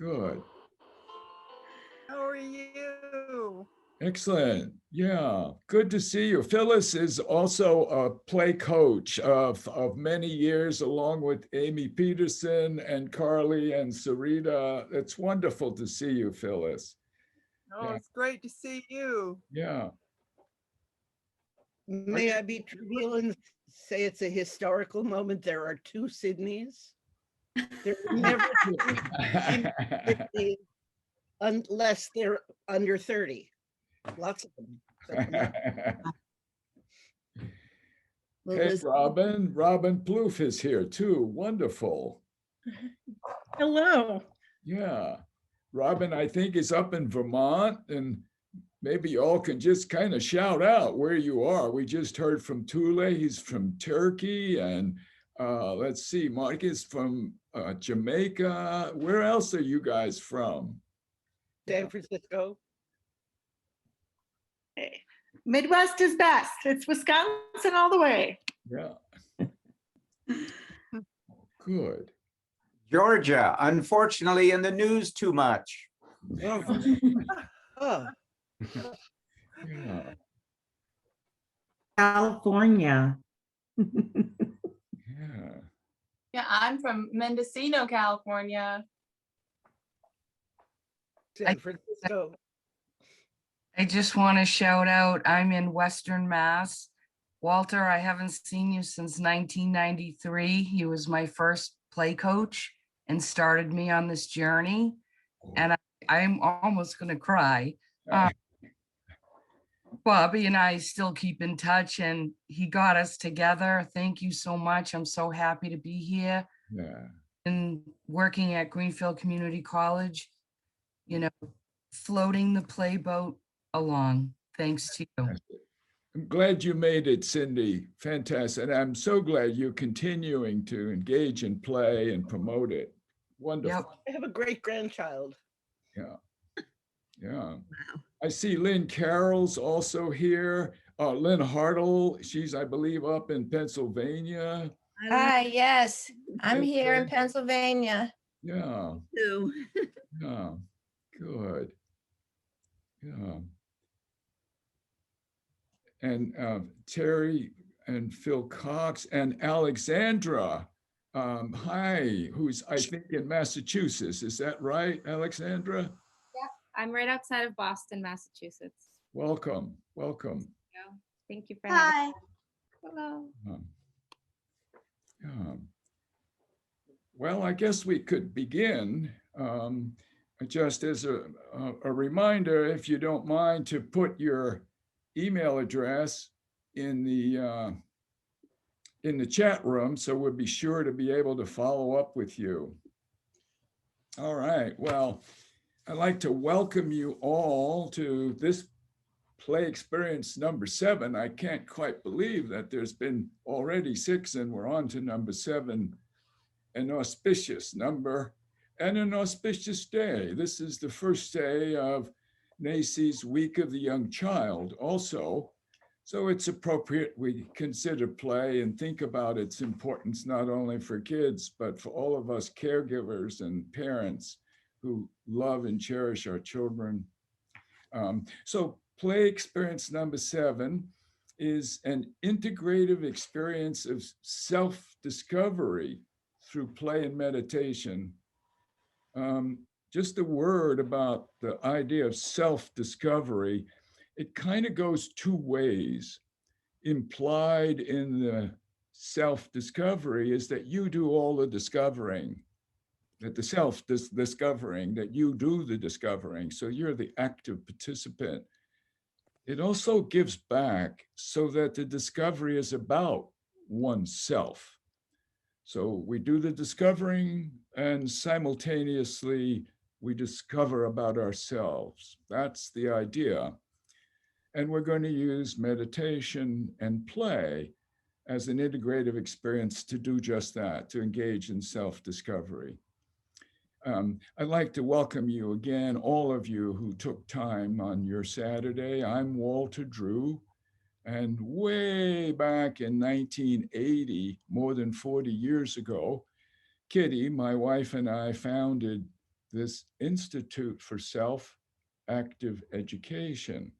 Good. How are you? Excellent. Yeah, good to see you. Phyllis is also a play coach of many years, along with Amy Peterson and Carly and Sarita. It's wonderful to see you, Phyllis. Oh, Yeah, it's great to see you. yeah. Are May you- I be trivial and say it's a historical moment? There are two Sydneys. There were never two Sydneys unless they're under 30. Lots of them. But not- Well, Hey, listen, Robin Plouffe is here too. Wonderful. Hello. Yeah. Robin, I think, is up in Vermont, and maybe y'all can just kind of shout out where you are. We just heard from Tule, he's from Turkey, and let's see, Mark is from Jamaica. Where else are you guys from? San Francisco. Midwest is best. It's Wisconsin all the way. Yeah. Good. Georgia, unfortunately in the news too much. Oh, Yeah. California. Yeah. Yeah, I'm from Mendocino, California. San Francisco. I just want to shout out, I'm in Western Mass. Walter, I haven't seen you since 1993. He was my first play coach and started me on this journey. And I'm almost going to cry. Bobby and I still keep in touch, and he got us together. Thank you so much. I'm so happy to be here Yeah. and working at Greenfield Community College, you know, floating the play boat along. Thanks to you. I'm glad you made it, Cindy. Fantastic. And I'm so glad you're continuing to engage in play and promote it. Wonderful. Yep. I have a great grandchild. Yeah. Yeah. I see Lynn Carroll's also here. Lynn Hartle, she's, I believe, up in Pennsylvania. Hi, yes, I'm here in Okay. Pennsylvania. Yeah. Too. Yeah. Good. Yeah. And Terry and Phil Cox and Alexandra. Hi, who's I think in Massachusetts. Is that right, Alexandra? I'm right outside of Boston, Massachusetts. Welcome. Welcome. Thank you for having Hi. me. Hello. Yeah. Well, I guess we could begin. Just as a reminder, if you don't mind, to put your email address in the chat room, so we'll be sure to be able to follow up with you. All right. Well, I'd like to welcome you all to this play experience number 7. I can't quite believe that there's been already 6 and we're on to number 7, an auspicious number and an auspicious day. This is the first day of NACY's Week of the Young Child also. So it's appropriate we consider play and think about its importance, not only for kids, but for all of us caregivers and parents who love and cherish our children. So play experience number 7 is an integrative experience of self-discovery through play and meditation. Just a word about the idea of self-discovery. It kind of goes 2 ways. Implied in the self-discovery is that you do all the discovering, that the self-discovering, that you do the discovering. So you're the active participant. It also gives back so that the discovery is about oneself. So we do the discovering and simultaneously we discover about ourselves. That's the idea. And we're going to use meditation and play as an integrative experience to do just that, to engage in self-discovery. I'd like to welcome you again, all of you who took time on your Saturday. I'm Walter Drew, and way back in 1980, more than 40 years ago, Kitty, my wife, and I founded this Institute for Self-Active Education.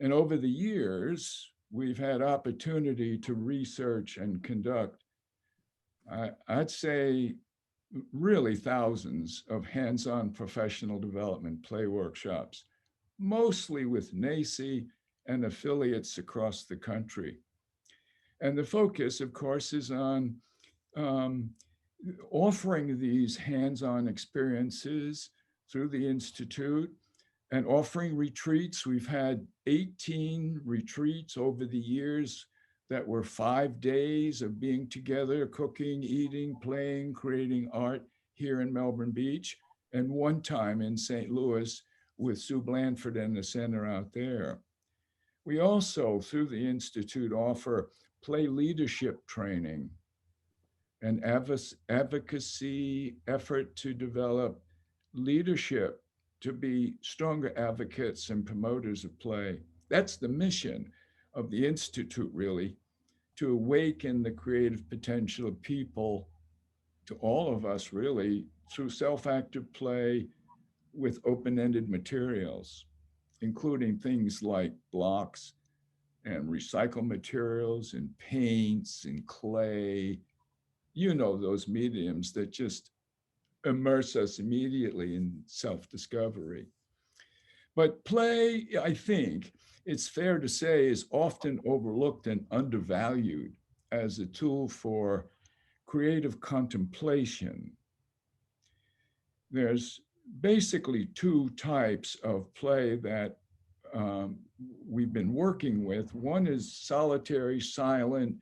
And over the years, we've had opportunity to research and conduct, I'd say, really thousands of hands-on professional development play workshops, mostly with NACE and affiliates across the country. And the focus, of course, is on offering these hands-on experiences through the Institute and offering retreats. We've had 18 retreats over the years that were 5 days of being together, cooking, eating, playing, creating art here in Melbourne Beach, and one time in St. Louis with Sue Blanford and the center out there. We also, through the Institute, offer play leadership training and advocacy effort to develop leadership to be stronger advocates and promoters of play. That's the mission of the Institute, really, to awaken the creative potential of people, to all of us, really, through self-active play with open-ended materials, including things like blocks and recycled materials and paints and clay. You know, those mediums that just immerse us immediately in self-discovery. But play, I think it's fair to say, is often overlooked and undervalued as a tool for creative contemplation. There's basically two types of play that we've been working with. One is solitary, silent,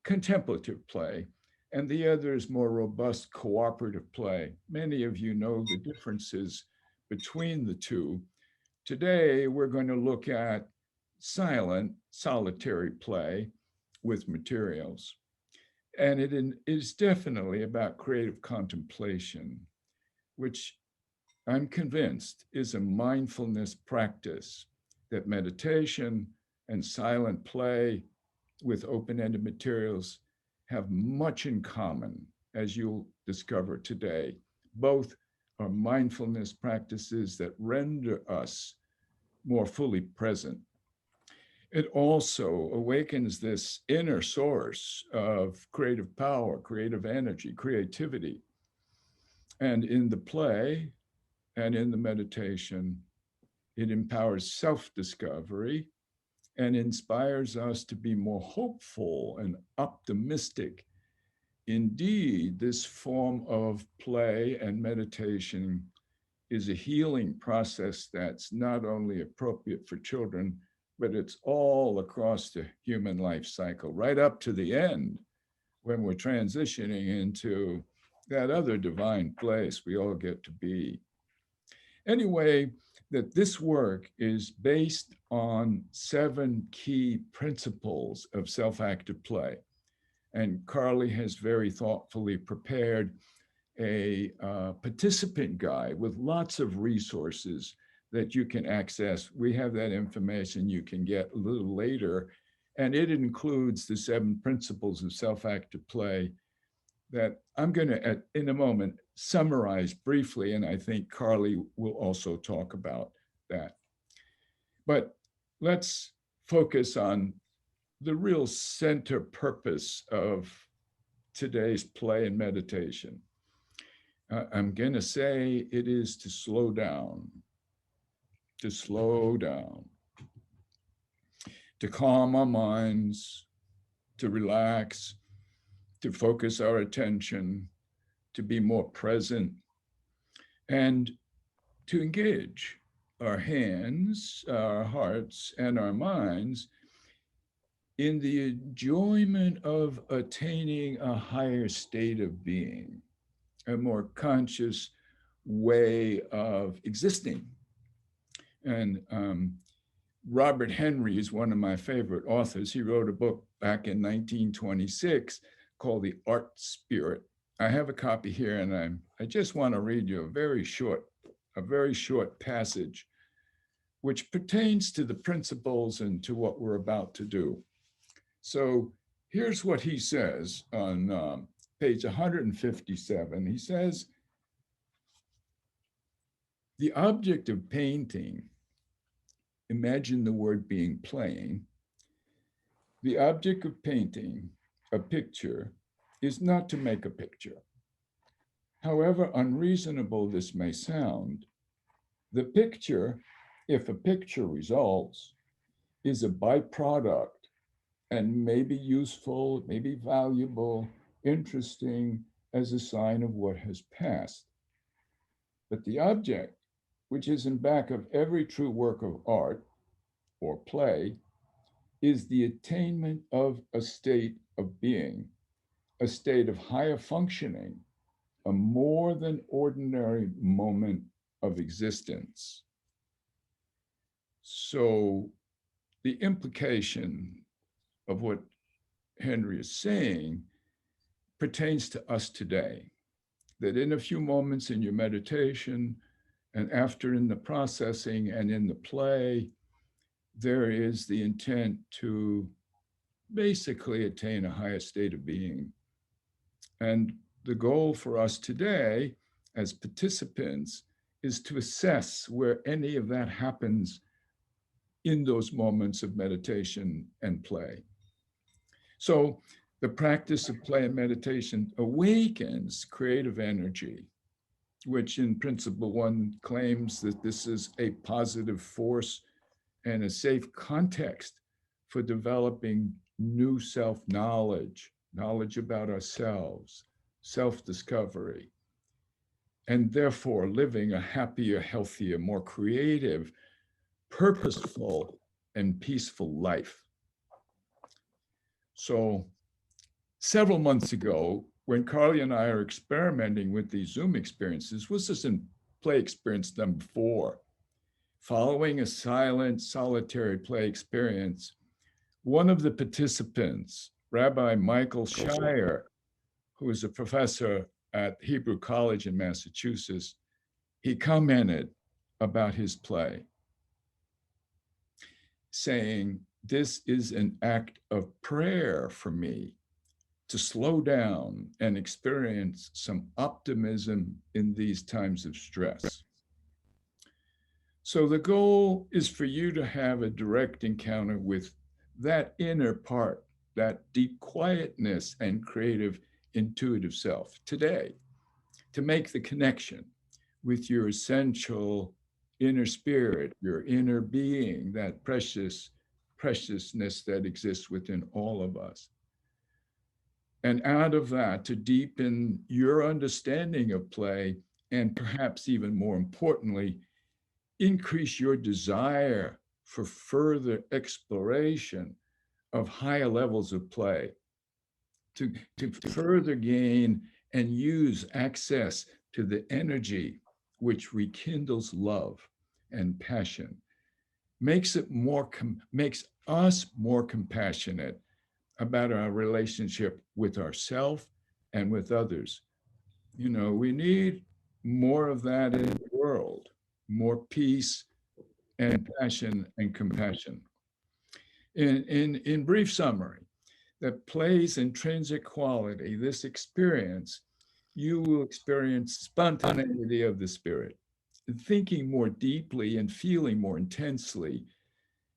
contemplative play, and the other is more robust cooperative play. Many of you know the differences between the two. Today, we're going to look at silent, solitary play with materials. And it is definitely about creative contemplation, which I'm convinced is a mindfulness practice that meditation and silent play with open-ended materials have much in common, as you'll discover today. Both are mindfulness practices that render us more fully present. It also awakens this inner source of creative power, creative energy, creativity. And in the play and in the meditation, it empowers self-discovery and inspires us to be more hopeful and optimistic. Indeed, this form of play and meditation is a healing process that's not only appropriate for children, but it's all across the human life cycle, right up to the end when we're transitioning into that other divine place we all get to be. Anyway, that this work is based on 7 key principles of self-active play. And Carly has very thoughtfully prepared a participant guide with lots of resources that you can access. We have that information you can get a little later. And it includes the 7 principles of self-active play that I'm going to, in a moment, summarize briefly, and I think Carly will also talk about that. But let's focus on the real center purpose of today's play and meditation. I'm going to say it is to slow down, to calm our minds, to relax, to focus our attention, to be more present, and to engage our hands, our hearts, and our minds in the enjoyment of attaining a higher state of being, a more conscious way of existing. And Robert Henry is one of my favorite authors. He wrote a book back in 1926 called The Art Spirit. I have a copy here, and I just want to read you a very short passage which pertains to the principles and to what we're about to do. So here's what he says on page 157. He says, The object of painting, imagine the word being plain. The object of painting a picture is not to make a picture. However unreasonable this may sound, the picture, if a picture results, is a byproduct and may be useful, may be valuable, interesting as a sign of what has passed. But the object, which is in back of every true work of art or play, is the attainment of a state of being, a state of higher functioning, a more than ordinary moment of existence. So the implication of what Henry is saying pertains to us today, that in a few moments in your meditation and after in the processing and in the play, there is the intent to basically attain a higher state of being. And the goal for us today as participants is to assess where any of that happens in those moments of meditation and play. So the practice of play and meditation awakens creative energy, which in principle one claims that this is a positive force and a safe context for developing new self-knowledge, knowledge about ourselves, self-discovery, and therefore living a happier, healthier, more creative, purposeful, and peaceful life. So several months ago, when Carly and I are experimenting with these Zoom experiences, this is in play experience number 4, following a silent, solitary play experience, one of the participants, Rabbi Michael Shire, who is a professor at Hebrew College in Massachusetts, he commented about his play, saying, "This is an act of prayer for me to slow down and experience some optimism in these times of stress." So the goal is for you to have a direct encounter with that inner part, that deep quietness and creative intuitive self today, to make the connection with your essential inner spirit, your inner being, that preciousness that exists within all of us. And out of that, to deepen your understanding of play, and perhaps even more importantly, increase your desire for further exploration of higher levels of play, to further gain and use access to the energy which rekindles love and passion, makes us more compassionate about our relationship with ourselves and with others. You know, we need more of that in the world, more peace and passion and compassion. In brief summary, that play's intrinsic quality, this experience, you will experience spontaneity of the spirit, thinking more deeply and feeling more intensely,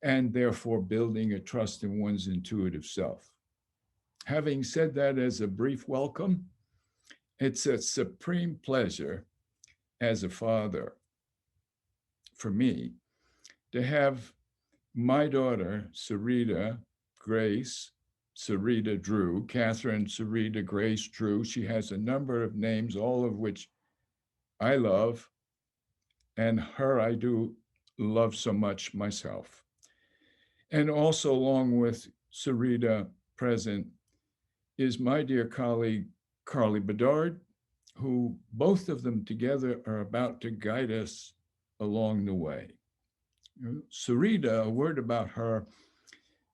and therefore building a trust in one's intuitive self. Having said that as a brief welcome, it's a supreme pleasure as a father for me to have my daughter, Sarita Grace, Sarita Drew, Catherine Sarita Grace Drew. She has a number of names, all of which I love, and her I do love so much myself. And also along with Sarita present is my dear colleague, Carly Bedard, who both of them together are about to guide us along the way. Sarita, a word about her,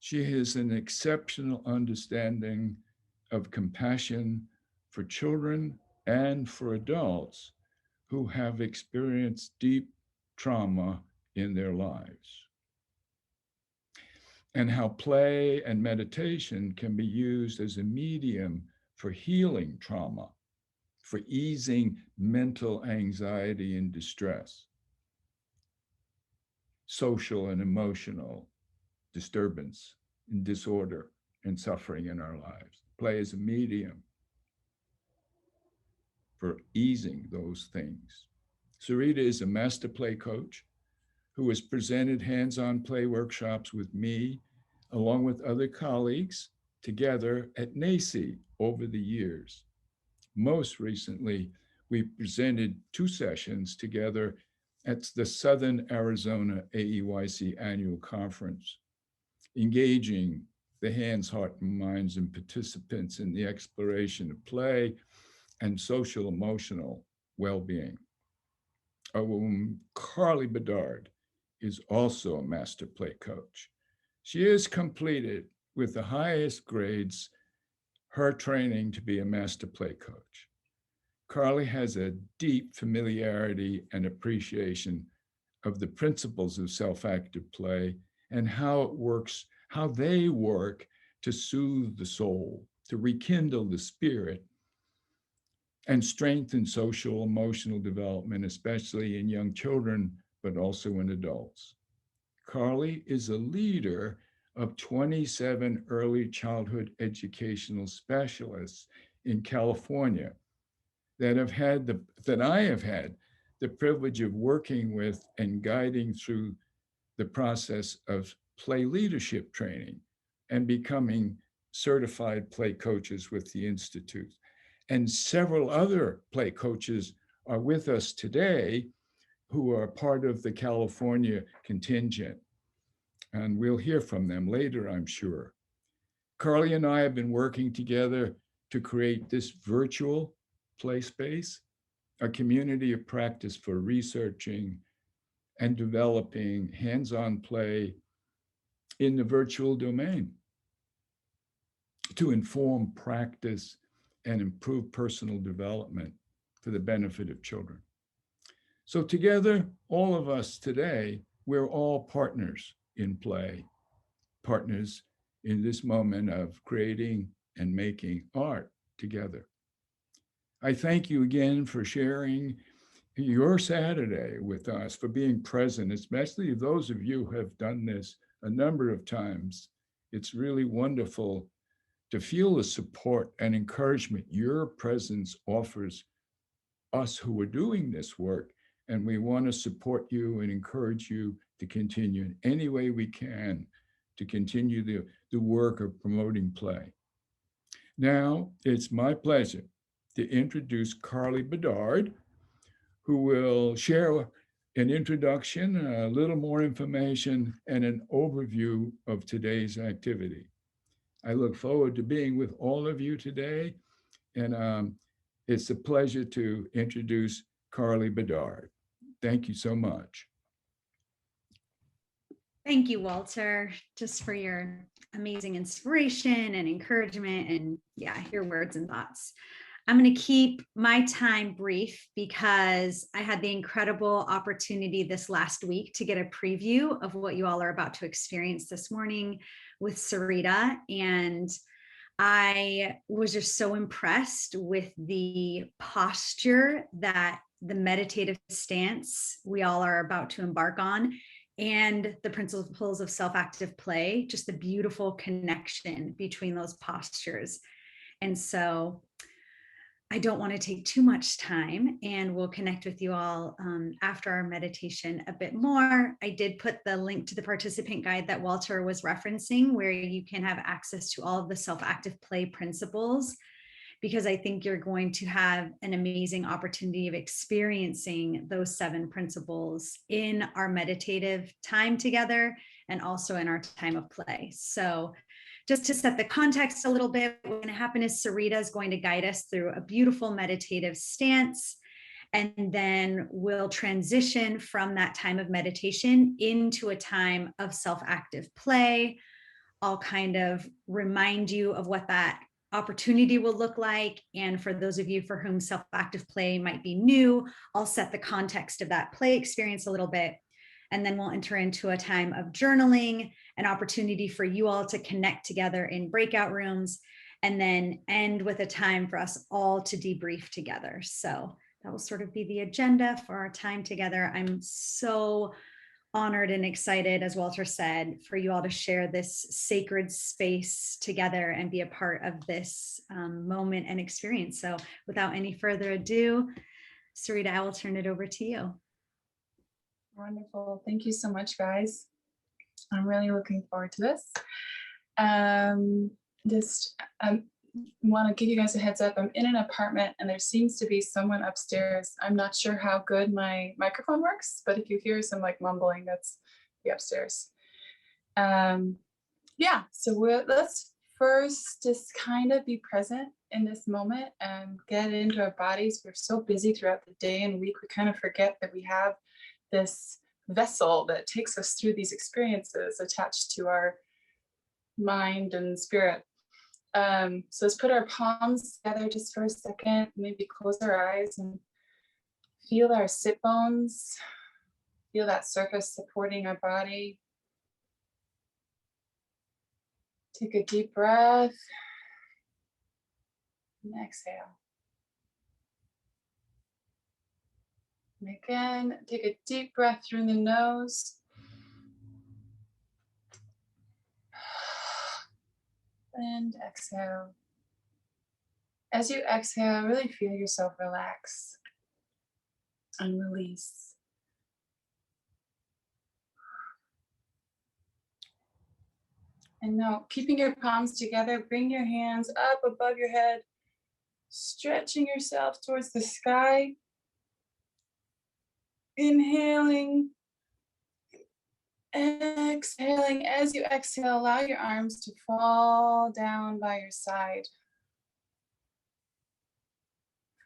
she has an exceptional understanding of compassion for children and for adults who have experienced deep trauma in their lives, and how play and meditation can be used as a medium for healing trauma, for easing mental anxiety and distress. social and emotional disturbance and disorder and suffering in our lives. Play is a medium for easing those things. Sarita is a master play coach who has presented hands-on play workshops with me, along with other colleagues, together at NACI over the years. Most recently, we presented 2 sessions together at the Southern Arizona AEYC annual conference, engaging the hands, heart, and minds and participants in the exploration of play and social emotional well-being. Carly Bedard is also a master play coach. She has completed with the highest grades her training to be a master play coach. Carly has a deep familiarity and appreciation of the principles of self-active play and how it works, how they work to soothe the soul, to rekindle the spirit, and strengthen social emotional development, especially in young children, but also in adults. Carly is a leader of 27 early childhood educational specialists in California that I have had the privilege of working with and guiding through the process of play leadership training and becoming certified play coaches with the Institute. And several other play coaches are with us today who are part of the California contingent. And we'll hear from them later, I'm sure. Carly and I have been working together to create this virtual play space, a community of practice for researching and developing hands-on play in the virtual domain to inform practice and improve personal development for the benefit of children. So together, all of us today, we're all partners in play, partners in this moment of creating and making art together. I thank you again for sharing your Saturday with us, for being present, especially those of you who have done this a number of times. It's really wonderful to feel the support and encouragement your presence offers us who are doing this work. And we want to support you and encourage you to continue in any way we can to continue the work of promoting play. Now, it's my pleasure to introduce Carly Bedard, who will share an introduction, a little more information, and an overview of today's activity. I look forward to being with all of you today, and it's a pleasure to introduce Carly Bedard. Thank you so much. Thank you, Walter, just for your amazing inspiration and encouragement and your words and thoughts. I'm going to keep my time brief because I had the incredible opportunity this last week to get a preview of what you all are about to experience this morning with Sarita. And I was just so impressed with the posture that the meditative stance we all are about to embark on and the principles of self-active play, just the beautiful connection between those postures. And so I don't want to take too much time, and we'll connect with you all after our meditation a bit more. I did put the link to the participant guide that Walter was referencing, where you can have access to all of the self-active play principles, because I think you're going to have an amazing opportunity of experiencing those 7 principles in our meditative time together and also in our time of play. So just to set the context a little bit, what's going to happen is Sarita is going to guide us through a beautiful meditative stance, and then we'll transition from that time of meditation into a time of self-active play. I'll kind of remind you of what that opportunity will look like. And for those of you for whom self-active play might be new, I'll set the context of that play experience a little bit. And then we'll enter into a time of journaling, an opportunity for you all to connect together in breakout rooms, and then end with a time for us all to debrief together. So that will sort of be the agenda for our time together. I'm so honored and excited, as Walter said, for you all to share this sacred space together and be a part of this moment and experience. So without any further ado, Sarita, I will turn it over to you. Wonderful. Thank you so much, guys. I'm really looking forward to this. Just want to give you guys a heads up. I'm in an apartment and there seems to be someone upstairs. I'm not sure how good my microphone works, but if you hear some like mumbling, that's the upstairs. Yeah, so let's first just kind of be present in this moment and get into our bodies. We're so busy throughout the day and week, we kind of forget that we have this vessel that takes us through these experiences attached to our mind and spirit. So let's put our palms together just for a second, maybe close our eyes and feel our sit bones, feel that surface supporting our body. Take a deep breath and exhale. And again, take a deep breath through the nose. And exhale. As you exhale, really feel yourself relax and release. And now, keeping your palms together, bring your hands up above your head, stretching yourself towards the sky. Inhaling, exhaling. As you exhale, allow your arms to fall down by your side,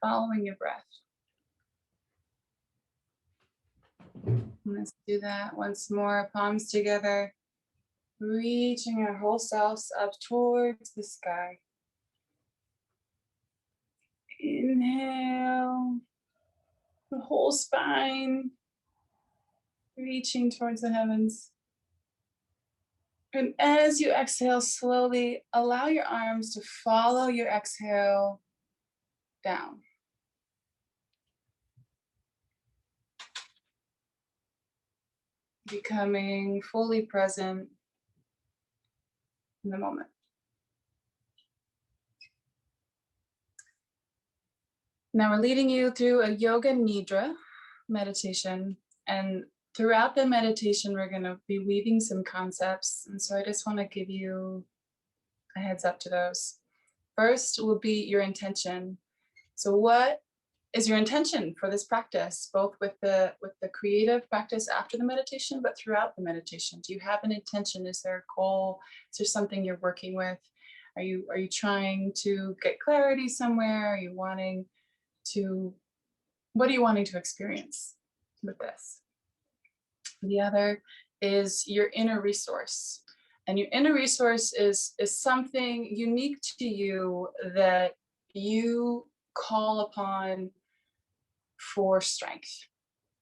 following your breath. Let's do that once more, palms together, reaching our whole selves up towards the sky. Inhale, the whole spine, reaching towards the heavens. And as you exhale slowly, allow your arms to follow your exhale down. Becoming fully present in the moment. Now we're leading you through a yoga nidra meditation, and throughout the meditation we're going to be weaving some concepts, and so I just want to give you a heads up to those. First will be your intention. So what is your intention for this practice, both with the creative practice after the meditation, but throughout the meditation? Do you have an intention? Is there a goal? Is there something you're working with? Are you trying to get clarity somewhere? Are you wanting to, what are you wanting to experience with this? The other is your inner resource. And your inner resource is something unique to you that you call upon for strength.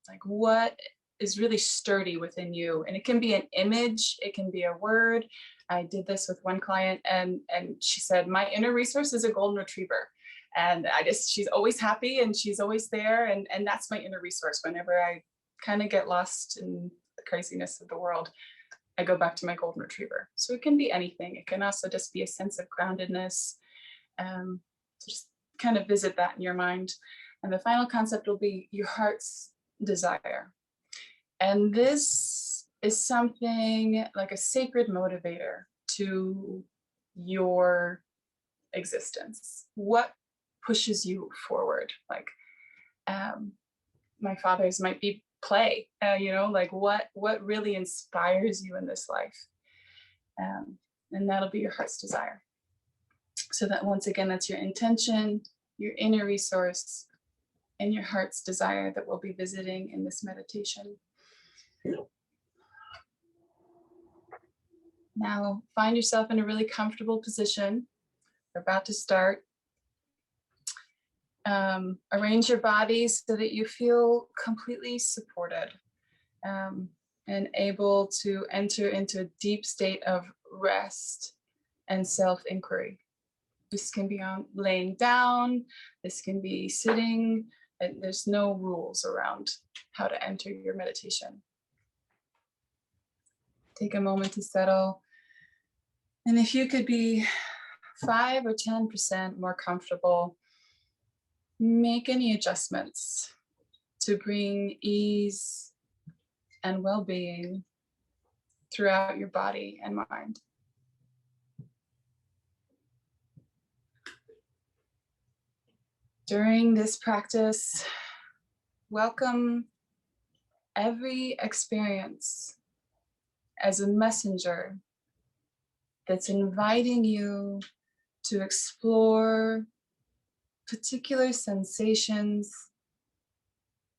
Like what is really sturdy within you? And it can be an image, it can be a word. I did this with one client and she said, my inner resource is a golden retriever. And she's always happy and she's always there. And that's my inner resource. Whenever I kind of get lost in the craziness of the world, I go back to my golden retriever. So it can be anything. It can also just be a sense of groundedness. So just kind of visit that in your mind. And the final concept will be your heart's desire. And this is something like a sacred motivator to your existence. What pushes you forward? Like my father's might be play, like what really inspires you in this life. And that'll be your heart's desire. So that once again, that's your intention, your inner resource, and your heart's desire that we'll be visiting in this meditation. Now find yourself in a really comfortable position. We're about to start. Arrange your body so that you feel completely supported and able to enter into a deep state of rest and self-inquiry. This can be on laying down, this can be sitting, and there's no rules around how to enter your meditation. Take a moment to settle. And if you could be 5 or 10% more comfortable, make any adjustments to bring ease and well-being throughout your body and mind. During this practice, welcome every experience as a messenger that's inviting you to explore particular sensations,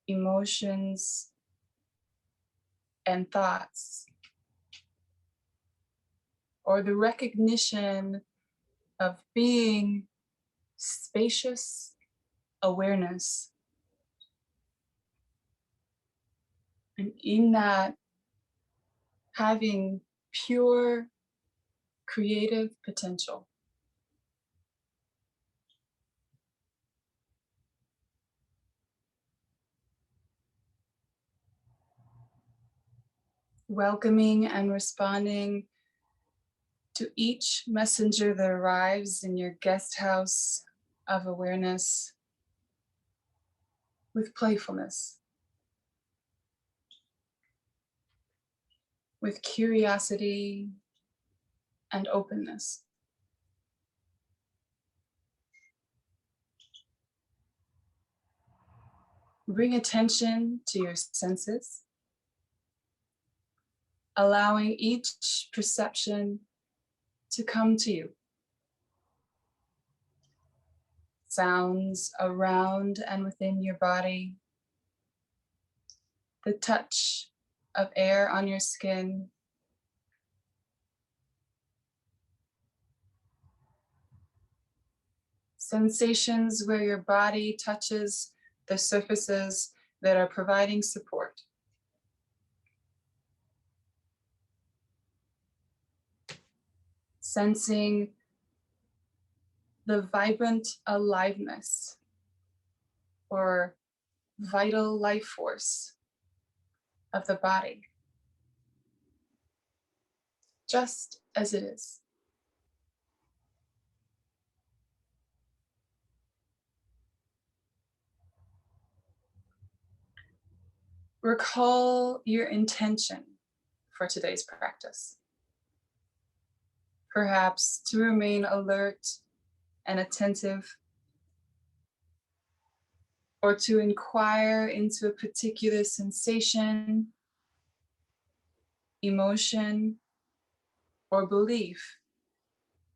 emotions, and thoughts, or the recognition of being spacious awareness. And in that, having pure creative potential. Welcoming and responding to each messenger that arrives in your guest house of awareness with playfulness, with curiosity and openness. Bring attention to your senses, allowing each perception to come to you. Sounds around and within your body, the touch of air on your skin, sensations where your body touches the surfaces that are providing support. Sensing the vibrant aliveness or vital life force of the body, just as it is. Recall your intention for today's practice. Perhaps to remain alert and attentive, or to inquire into a particular sensation, emotion, or belief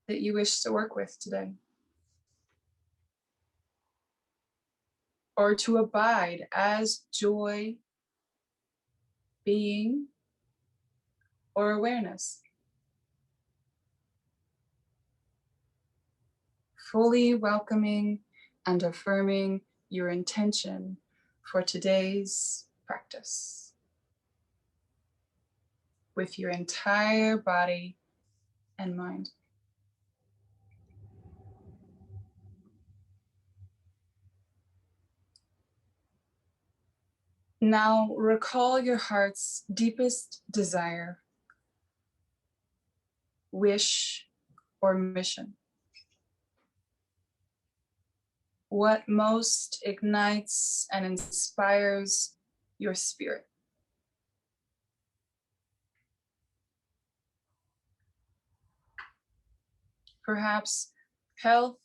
that you wish to work with today. Or to abide as joy, being, or awareness. Fully welcoming and affirming your intention for today's practice with your entire body and mind. Now recall your heart's deepest desire, wish, or mission. What most ignites and inspires your spirit? Perhaps health,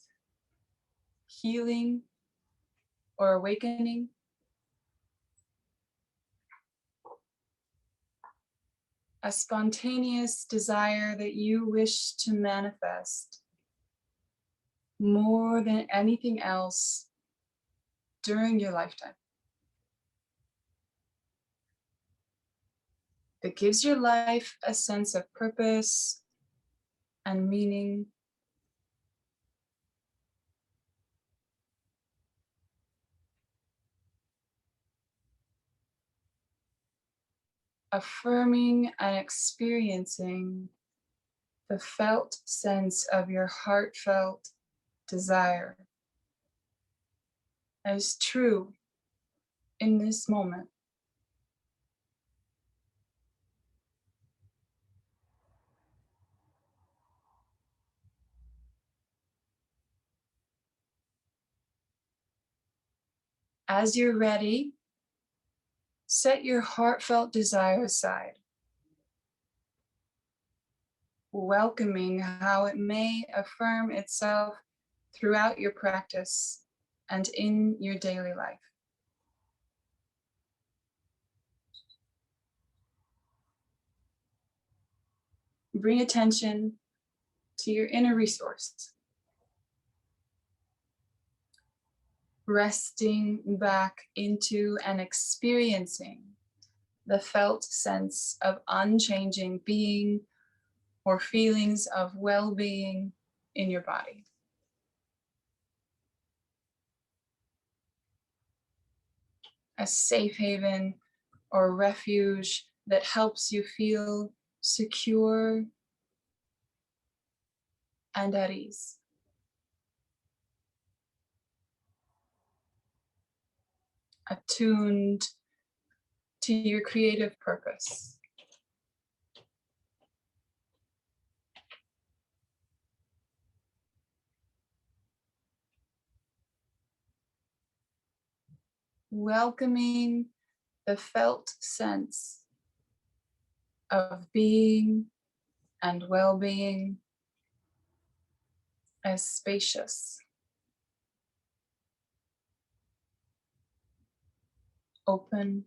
healing, or awakening? A spontaneous desire that you wish to manifest more than anything else during your lifetime. That gives your life a sense of purpose and meaning. Affirming and experiencing the felt sense of your heartfelt desire as true in this moment. As you're ready, set your heartfelt desire aside, welcoming how it may affirm itself throughout your practice and in your daily life. Bring attention to your inner resource, resting back into and experiencing the felt sense of unchanging being or feelings of well-being in your body. A safe haven or refuge that helps you feel secure and at ease. Attuned to your creative purpose. Welcoming the felt sense of being and well-being as spacious, open,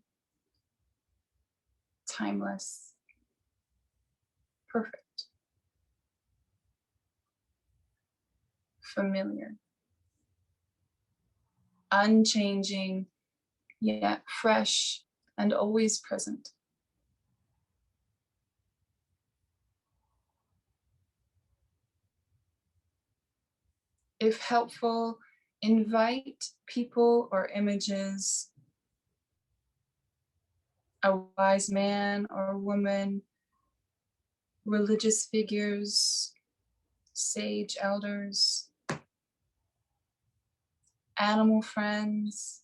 timeless, perfect, familiar, unchanging, yet fresh and always present. If helpful, invite people or images, a wise man or woman, religious figures, sage elders, animal friends,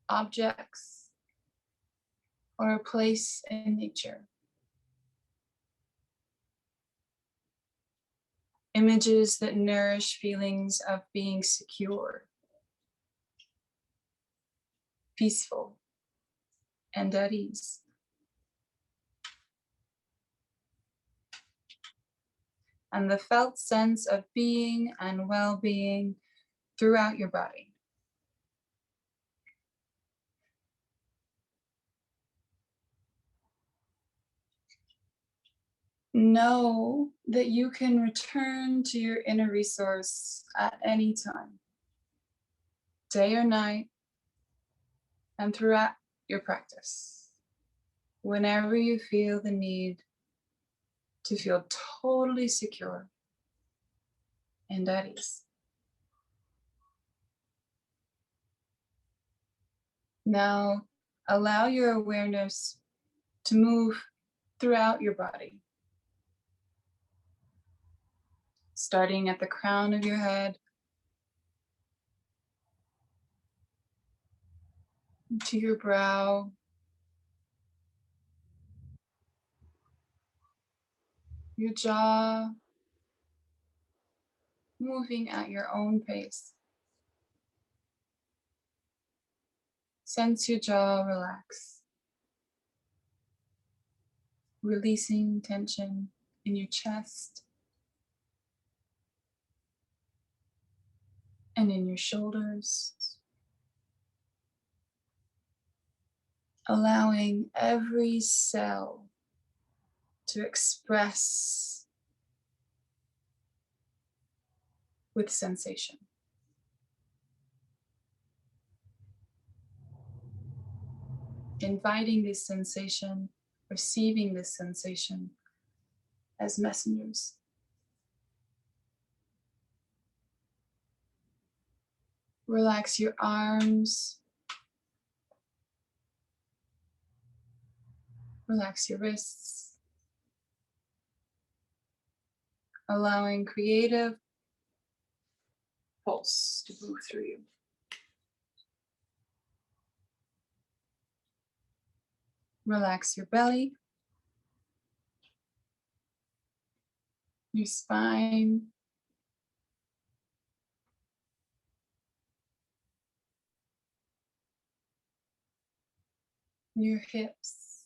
objects, or a place in nature. Images that nourish feelings of being secure, peaceful, and at ease. And the felt sense of being and well-being throughout your body. Know that you can return to your inner resource at any time, day or night, and throughout your practice, whenever you feel the need to feel totally secure and at ease. Now, allow your awareness to move throughout your body, starting at the crown of your head, to your brow, your jaw, moving at your own pace. Sense your jaw relax, releasing tension in your chest and in your shoulders, allowing every cell to express with sensation. Inviting this sensation, receiving this sensation as messengers. Relax your arms, relax your wrists, allowing creative pulse to move through you. Relax your belly, your spine, your hips,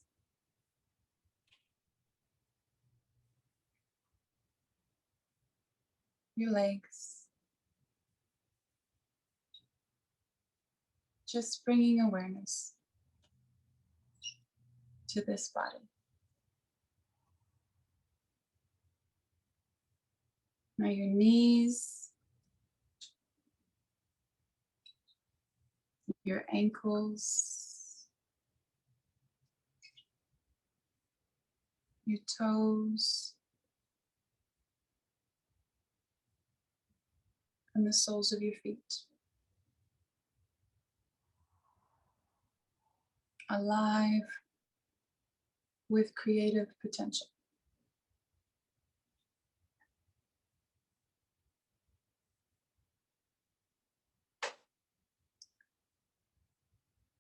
your legs, just bringing awareness to this body. Now your knees, your ankles, your toes, and the soles of your feet. Alive with creative potential.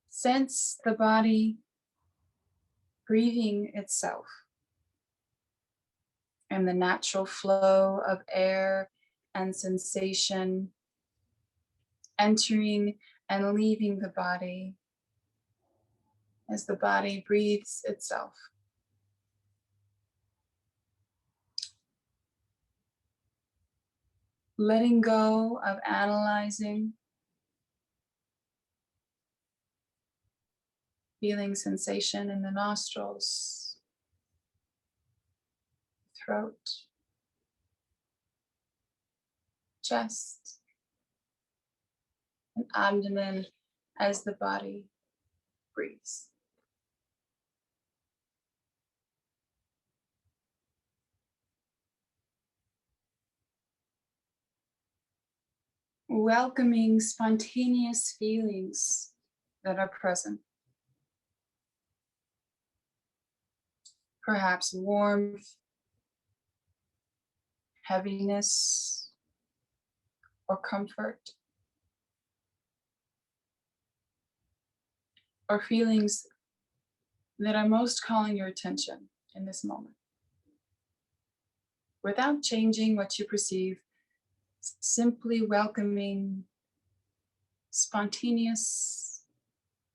Sense the body breathing itself and the natural flow of air and sensation entering and leaving the body as the body breathes itself. Letting go of analyzing, feeling sensation in the nostrils, throat, chest, and abdomen as the body breathes. Welcoming spontaneous feelings that are present. Perhaps warmth, heaviness, or comfort. Or feelings that are most calling your attention in this moment. Without changing what you perceive, simply welcoming spontaneous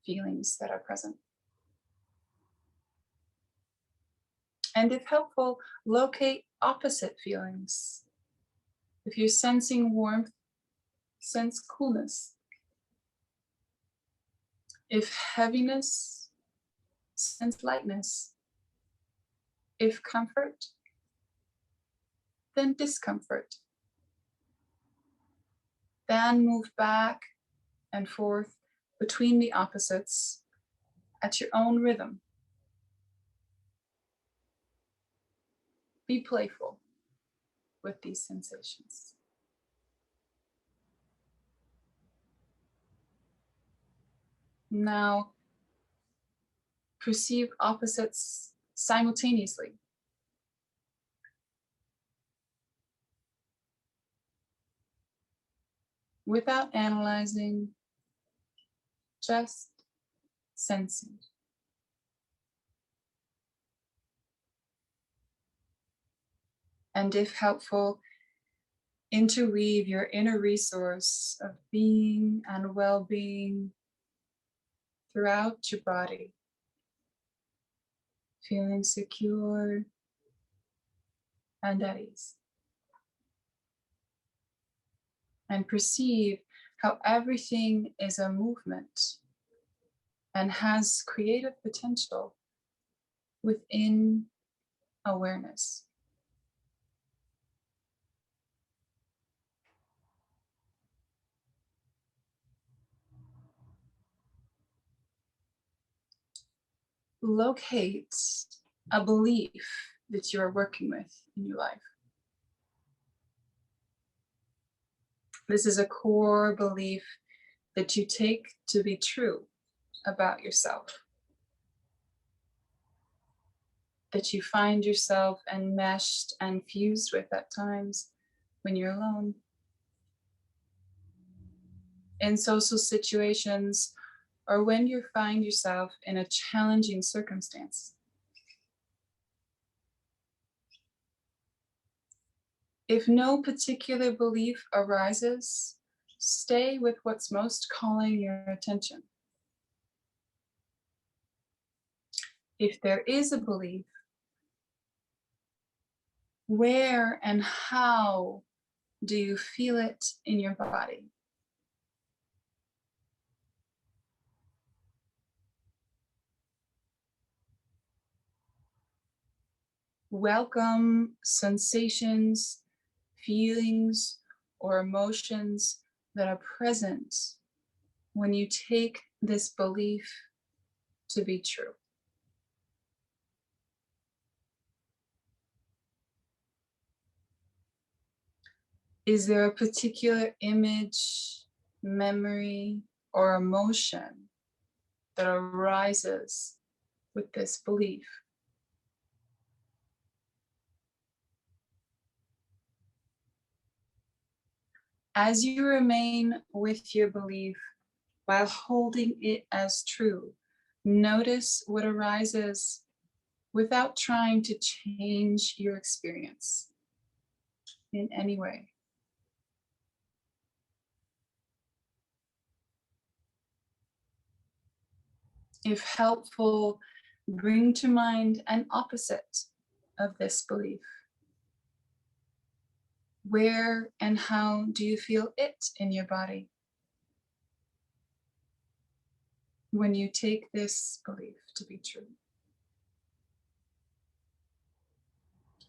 feelings that are present. And if helpful, locate opposite feelings. If you're sensing warmth, sense coolness. If heaviness, sense lightness. If comfort, then discomfort. Then move back and forth between the opposites at your own rhythm. Be playful with these sensations. Now, perceive opposites simultaneously. Without analyzing, just sensing. And if helpful, interweave your inner resource of being and well-being throughout your body, feeling secure and at ease. And perceive how everything is a movement and has creative potential within awareness. Locate a belief that you are working with in your life. This is a core belief that you take to be true about yourself, that you find yourself enmeshed and fused with at times when you're alone, in social situations, or when you find yourself in a challenging circumstance. If no particular belief arises, stay with what's most calling your attention. If there is a belief, where and how do you feel it in your body? Welcome sensations, feelings, or emotions that are present when you take this belief to be true. Is there a particular image, memory, or emotion that arises with this belief? As you remain with your belief while holding it as true, notice what arises without trying to change your experience in any way. If helpful, bring to mind an opposite of this belief. Where and how do you feel it in your body when you take this belief to be true?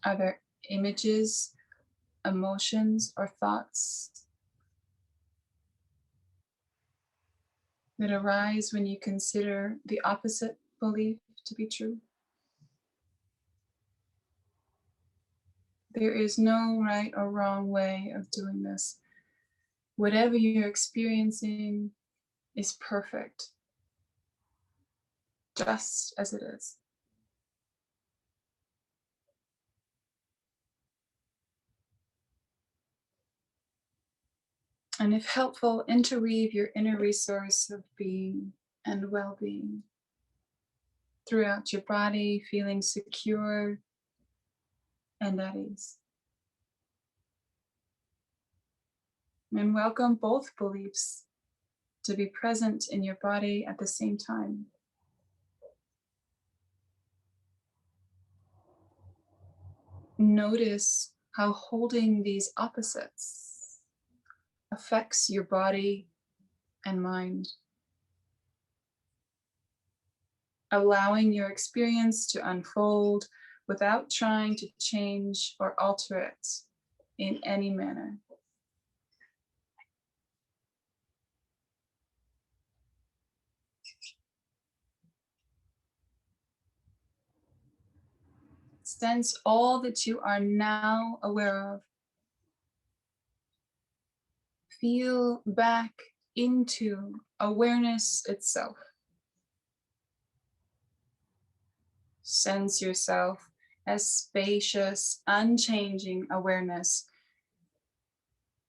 Are there images, emotions, or thoughts that arise when you consider the opposite belief to be true? There is no right or wrong way of doing this. Whatever you're experiencing is perfect, just as it is. And if helpful, interweave your inner resource of being and well-being throughout your body, feeling secure and at ease. And welcome both beliefs to be present in your body at the same time. Notice how holding these opposites affects your body and mind, allowing your experience to unfold without trying to change or alter it in any manner. Sense all that you are now aware of. Feel back into awareness itself. Sense yourself as spacious, unchanging awareness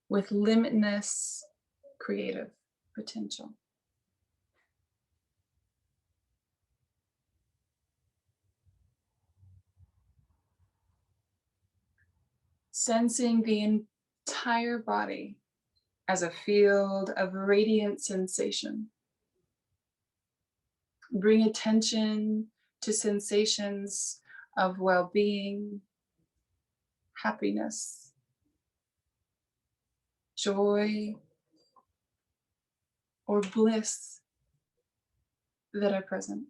with limitless creative potential. Sensing the entire body as a field of radiant sensation. Bring attention to sensations of well-being, happiness, joy, or bliss that are present.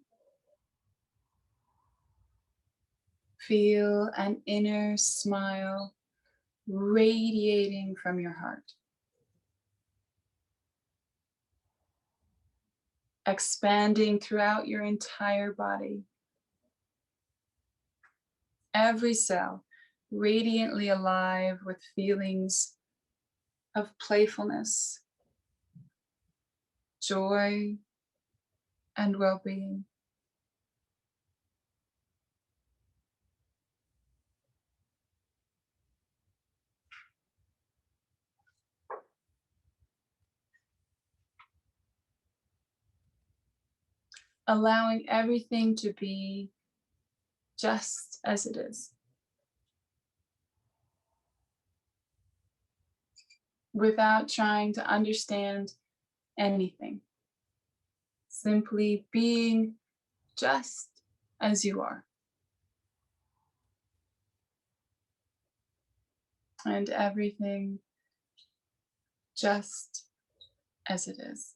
Feel an inner smile radiating from your heart, expanding throughout your entire body. Every cell radiantly alive with feelings of playfulness, joy, and well-being. Allowing everything to be just as it is, without trying to understand anything. Simply being just as you are. And everything just as it is.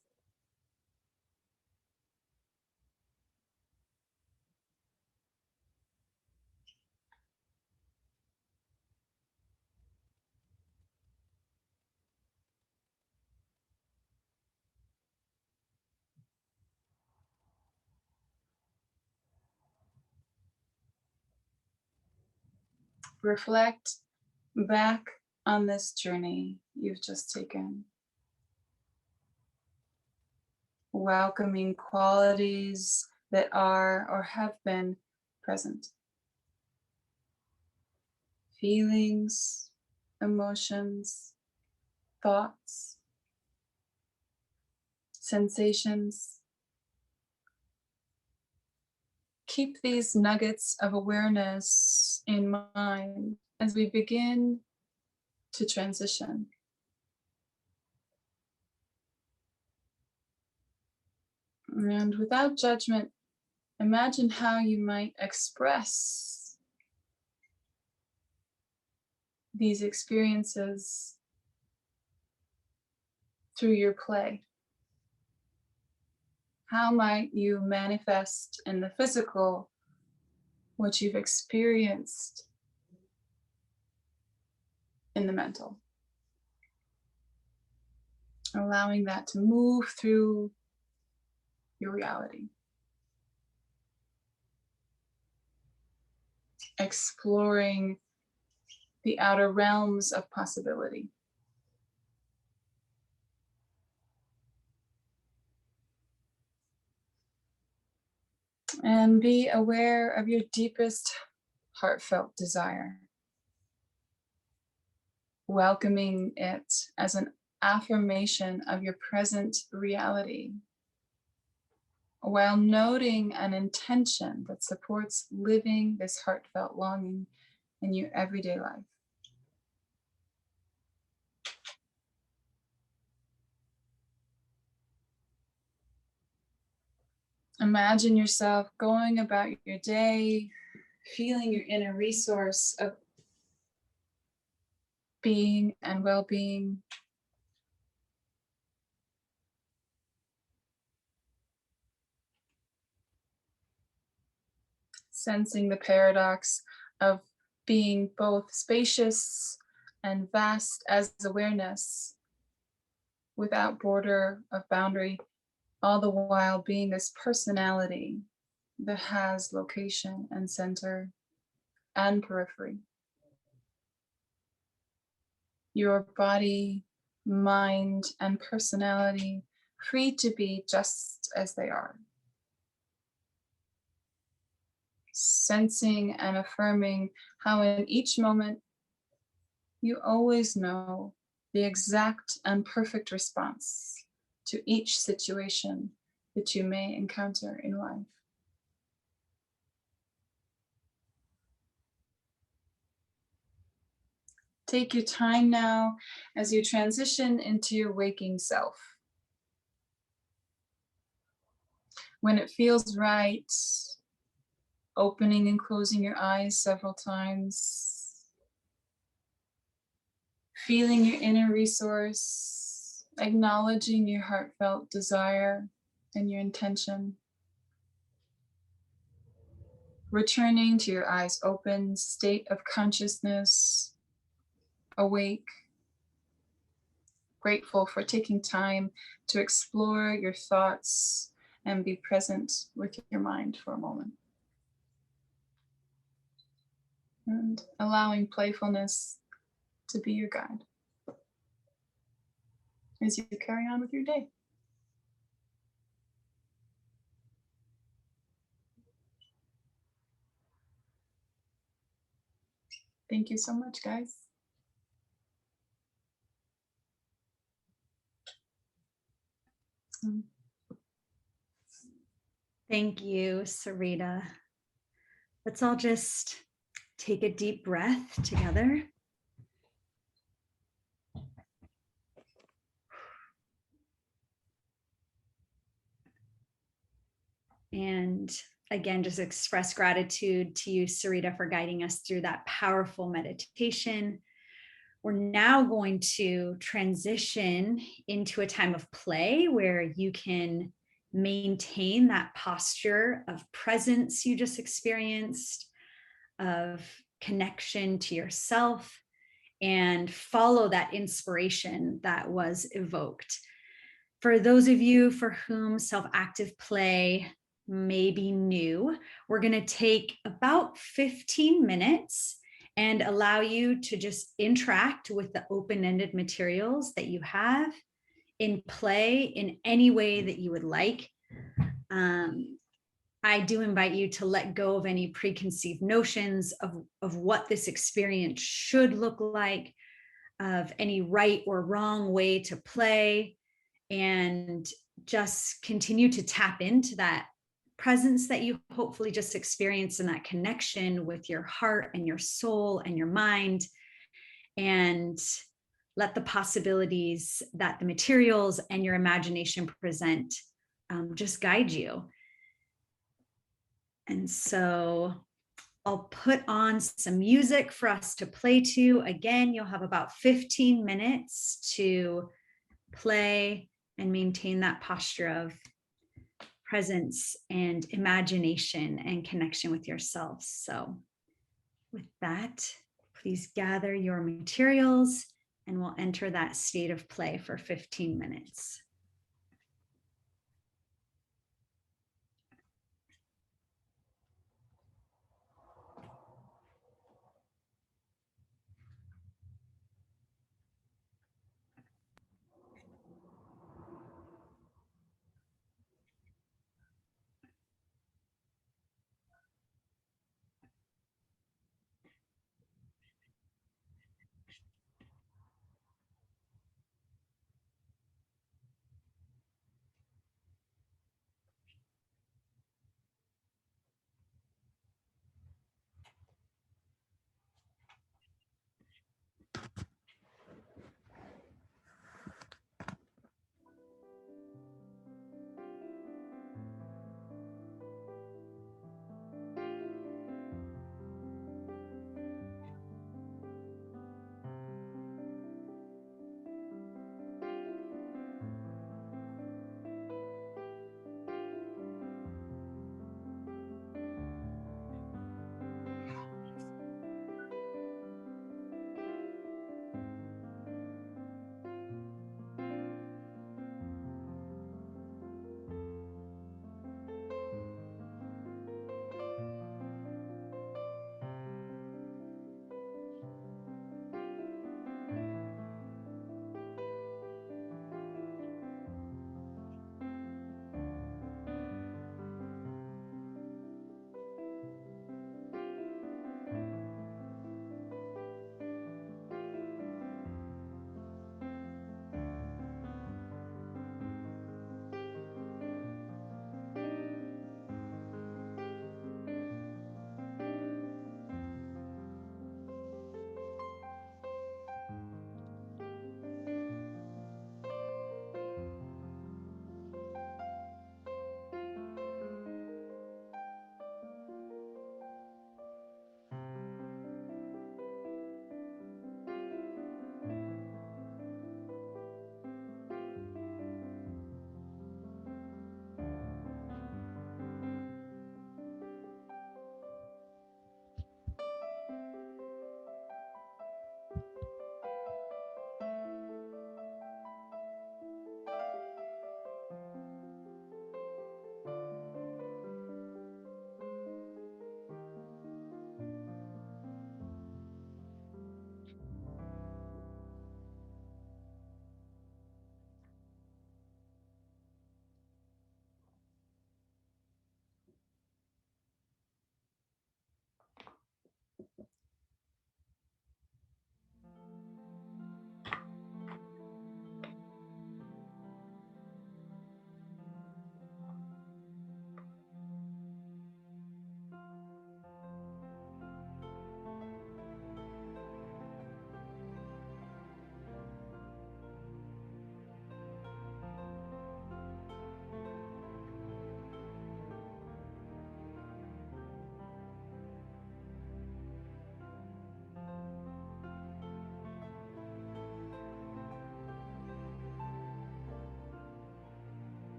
Reflect back on this journey you've just taken, welcoming qualities that are or have been present, feelings, emotions, thoughts, sensations. Keep these nuggets of awareness in mind as we begin to transition. And without judgment, imagine how you might express these experiences through your play. How might you manifest in the physical what you've experienced in the mental? Allowing that to move through your reality. Exploring the outer realms of possibility. And be aware of your deepest heartfelt desire. Welcoming it as an affirmation of your present reality, while noting an intention that supports living this heartfelt longing in your everyday life. Imagine yourself going about your day, feeling your inner resource of being and well-being. Sensing the paradox of being both spacious and vast as awareness, without border of boundary, all the while being this personality that has location and center and periphery. Your body, mind, and personality free to be just as they are. Sensing and affirming how in each moment you always know the exact and perfect response to each situation that you may encounter in life. Take your time now as you transition into your waking self. When it feels right, opening and closing your eyes several times, feeling your inner resource, acknowledging your heartfelt desire and your intention. Returning to your eyes open state of consciousness, awake, grateful for taking time to explore your thoughts and be present with your mind for a moment. And allowing playfulness to be your guide as you carry on with your day. Thank you so much, guys. Thank you, Sarita. Let's all just take a deep breath together. And again, just express gratitude to you, Sarita, for guiding us through that powerful meditation. We're now going to transition into a time of play where you can maintain that posture of presence you just experienced, of connection to yourself, and follow that inspiration that was evoked. For those of you for whom self-active play may be new, we're going to take about 15 minutes and allow you to just interact with the open-ended materials that you have in play in any way that you would like. I do invite you to let go of any preconceived notions of what this experience should look like, of any right or wrong way to play, and just continue to tap into that presence that you hopefully just experienced, and that connection with your heart and your soul and your mind, and let the possibilities that the materials and your imagination present just guide you. And so I'll put on some music for us to play to. Again, you'll have about 15 minutes to play and maintain that posture of presence and imagination and connection with yourself. So with that, please gather your materials and we'll enter that state of play for 15 minutes.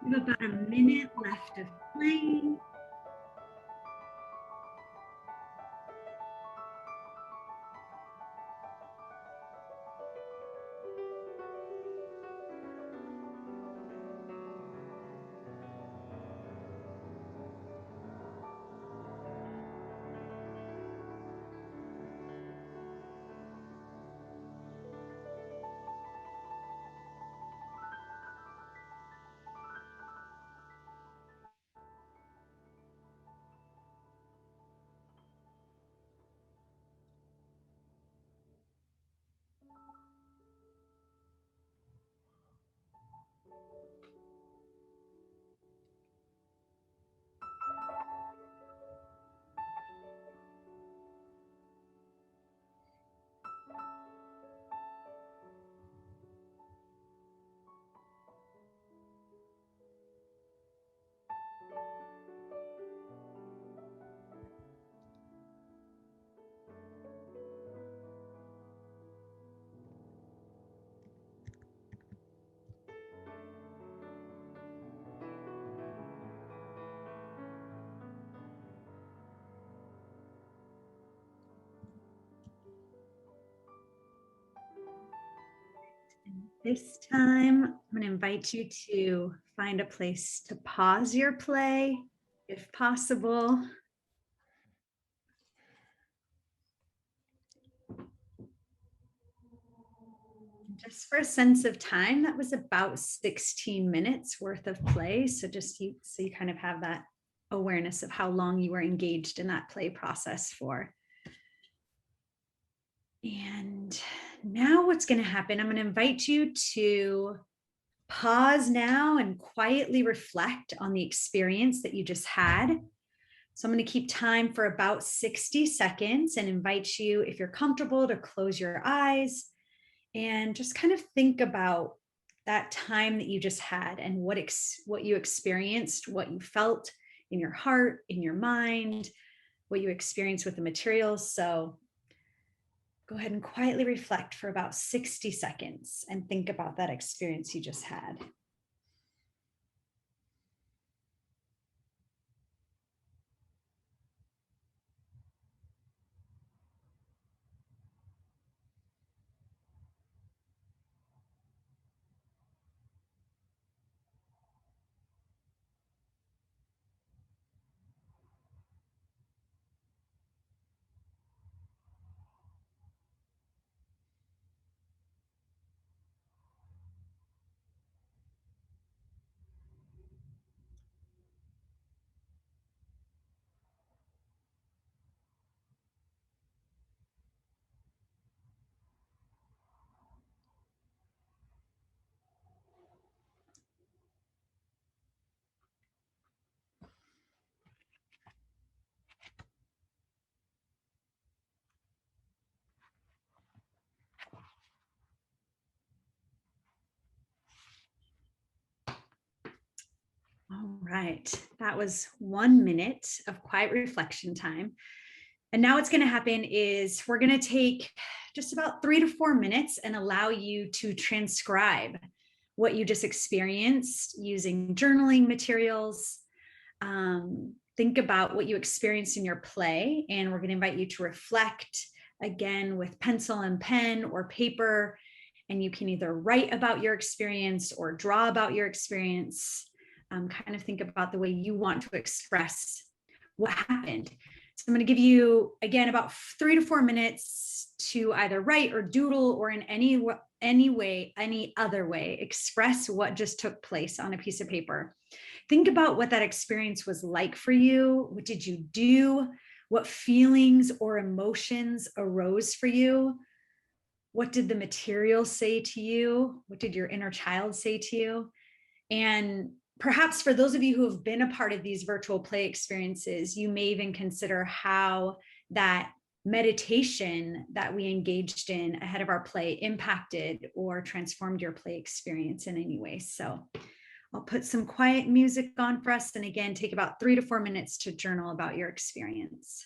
We have about a minute left of playing. This time, I'm going to invite you to find a place to pause your play, if possible. Just for a sense of time, that was about 16 minutes worth of play. So so you kind of have that awareness of how long you were engaged in that play process for. And now what's going to happen, I'm going to invite you to pause now and quietly reflect on the experience that you just had. So I'm going to keep time for about 60 seconds and invite you, if you're comfortable, to close your eyes and just kind of think about that time that you just had and what you experienced, what you felt in your heart, in your mind, what you experienced with the materials. So go ahead and quietly reflect for about 60 seconds and think about that experience you just had. All right, that was 1 minute of quiet reflection time. And now what's going to happen is we're going to take just about 3 to 4 minutes and allow you to transcribe what you just experienced using journaling materials. Think about what you experienced in your play, and we're going to invite you to reflect again with pencil and pen or paper. And you can either write about your experience or draw about your experience. Kind of think about the way you want to express what happened. So I'm going to give you, again, about 3 to 4 minutes to either write or doodle or in any other way, express what just took place on a piece of paper. Think about what that experience was like for you. What did you do? What feelings or emotions arose for you? What did the material say to you? What did your inner child say to you? And perhaps for those of you who have been a part of these virtual play experiences, you may even consider how that meditation that we engaged in ahead of our play impacted or transformed your play experience in any way. So I'll put some quiet music on for us. And again, take about 3 to 4 minutes to journal about your experience.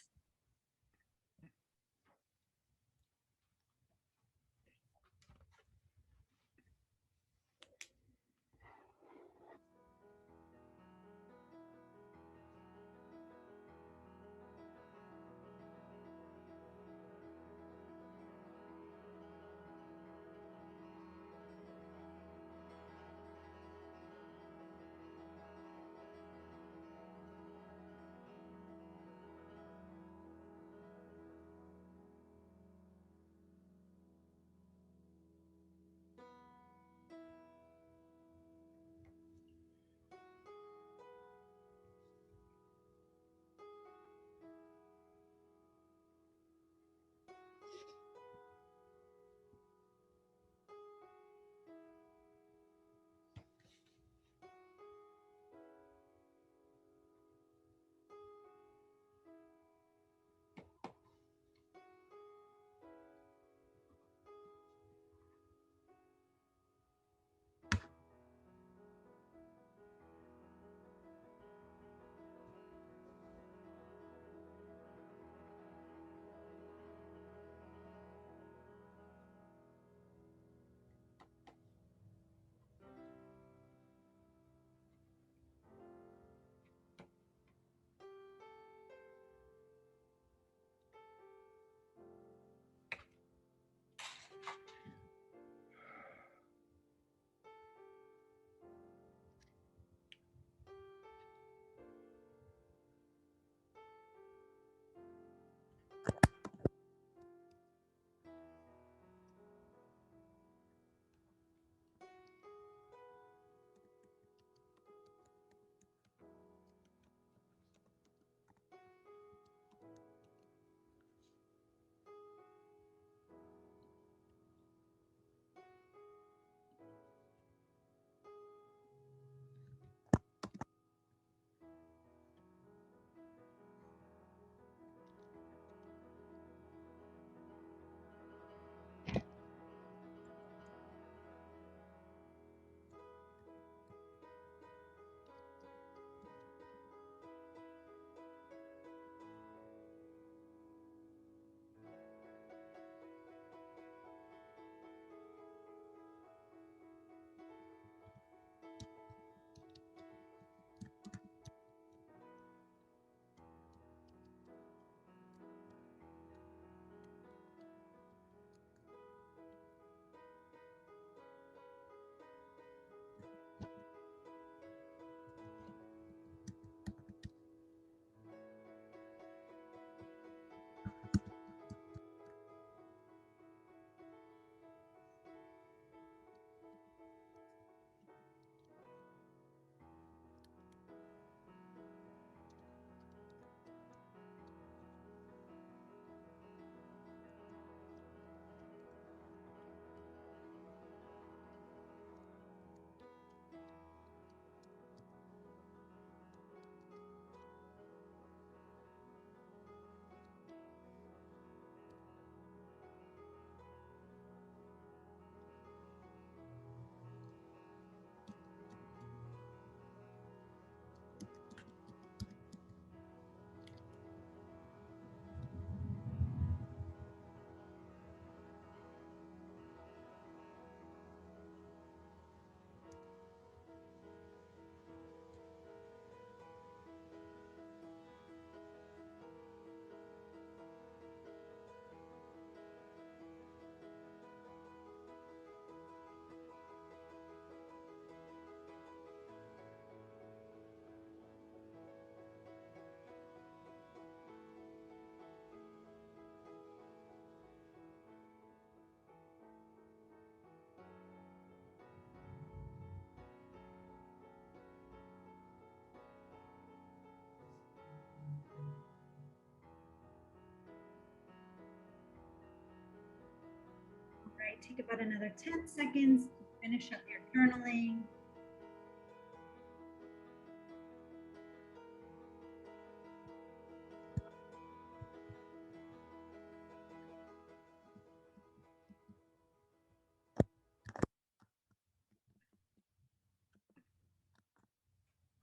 right, take about another 10 seconds to finish up your journaling.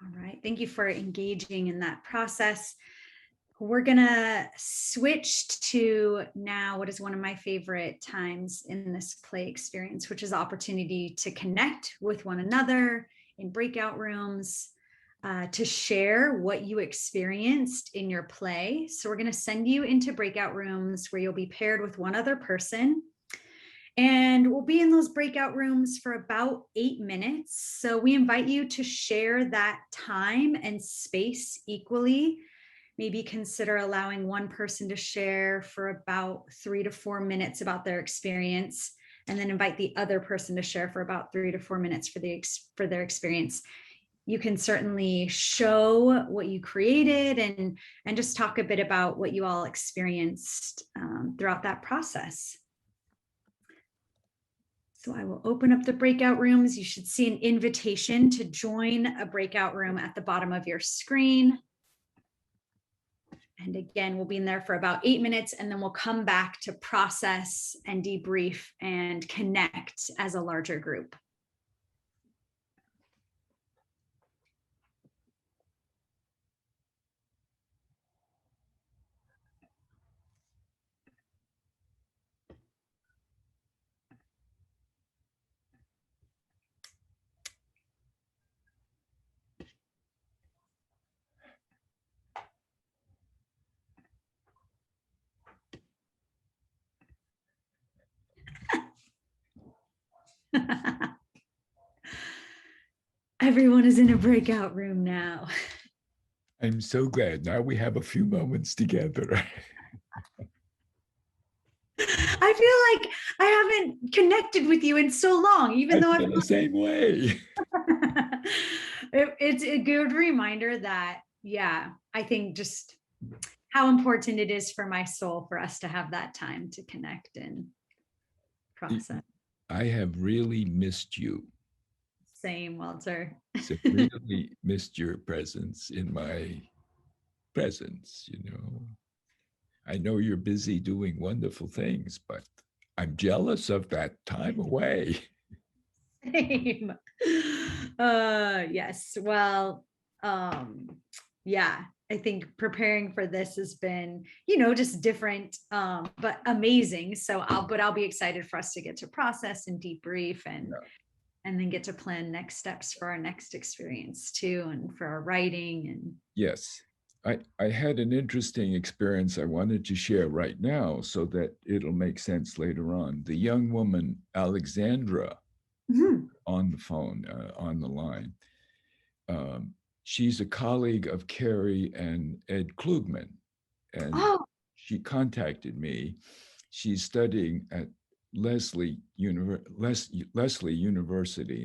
All right, thank you for engaging in that process. We're gonna switch to now what is one of my favorite times in this play experience, which is opportunity to connect with one another in breakout rooms, to share what you experienced in your play. So we're gonna send you into breakout rooms where you'll be paired with one other person. And we'll be in those breakout rooms for about 8 minutes. So we invite you to share that time and space equally. Maybe consider allowing one person to share for about 3 to 4 minutes about their experience, and then invite the other person to share for about 3 to 4 minutes for their experience. You can certainly show what you created and just talk a bit about what you all experienced throughout that process. So I will open up the breakout rooms. You should see an invitation to join a breakout room at the bottom of your screen. And again, we'll be in there for about 8 minutes, and then we'll come back to process and debrief and connect as a larger group. Everyone is in a breakout room now. I'm so glad. Now we have a few moments together. I feel like I haven't connected with you in so long, even though I feel the same way. It's a good reminder that, yeah, I think just how important it is for my soul for us to have that time to connect and process. I have really missed you. Same, Walter. So really missed your presence in my presence, you know. I know you're busy doing wonderful things, but I'm jealous of that time away. Same. Yes. Well, yeah, I think preparing for this has been, just different, but amazing. So I'll be excited for us to get to process and debrief and then get to plan next steps for our next experience too, and for our writing. And yes, I had an interesting experience I wanted to share right now so that it'll make sense later on. The young woman, Alexandra, on the phone, on the line, she's a colleague of Carrie and Ed Klugman. And she contacted me. She's studying at Lesley University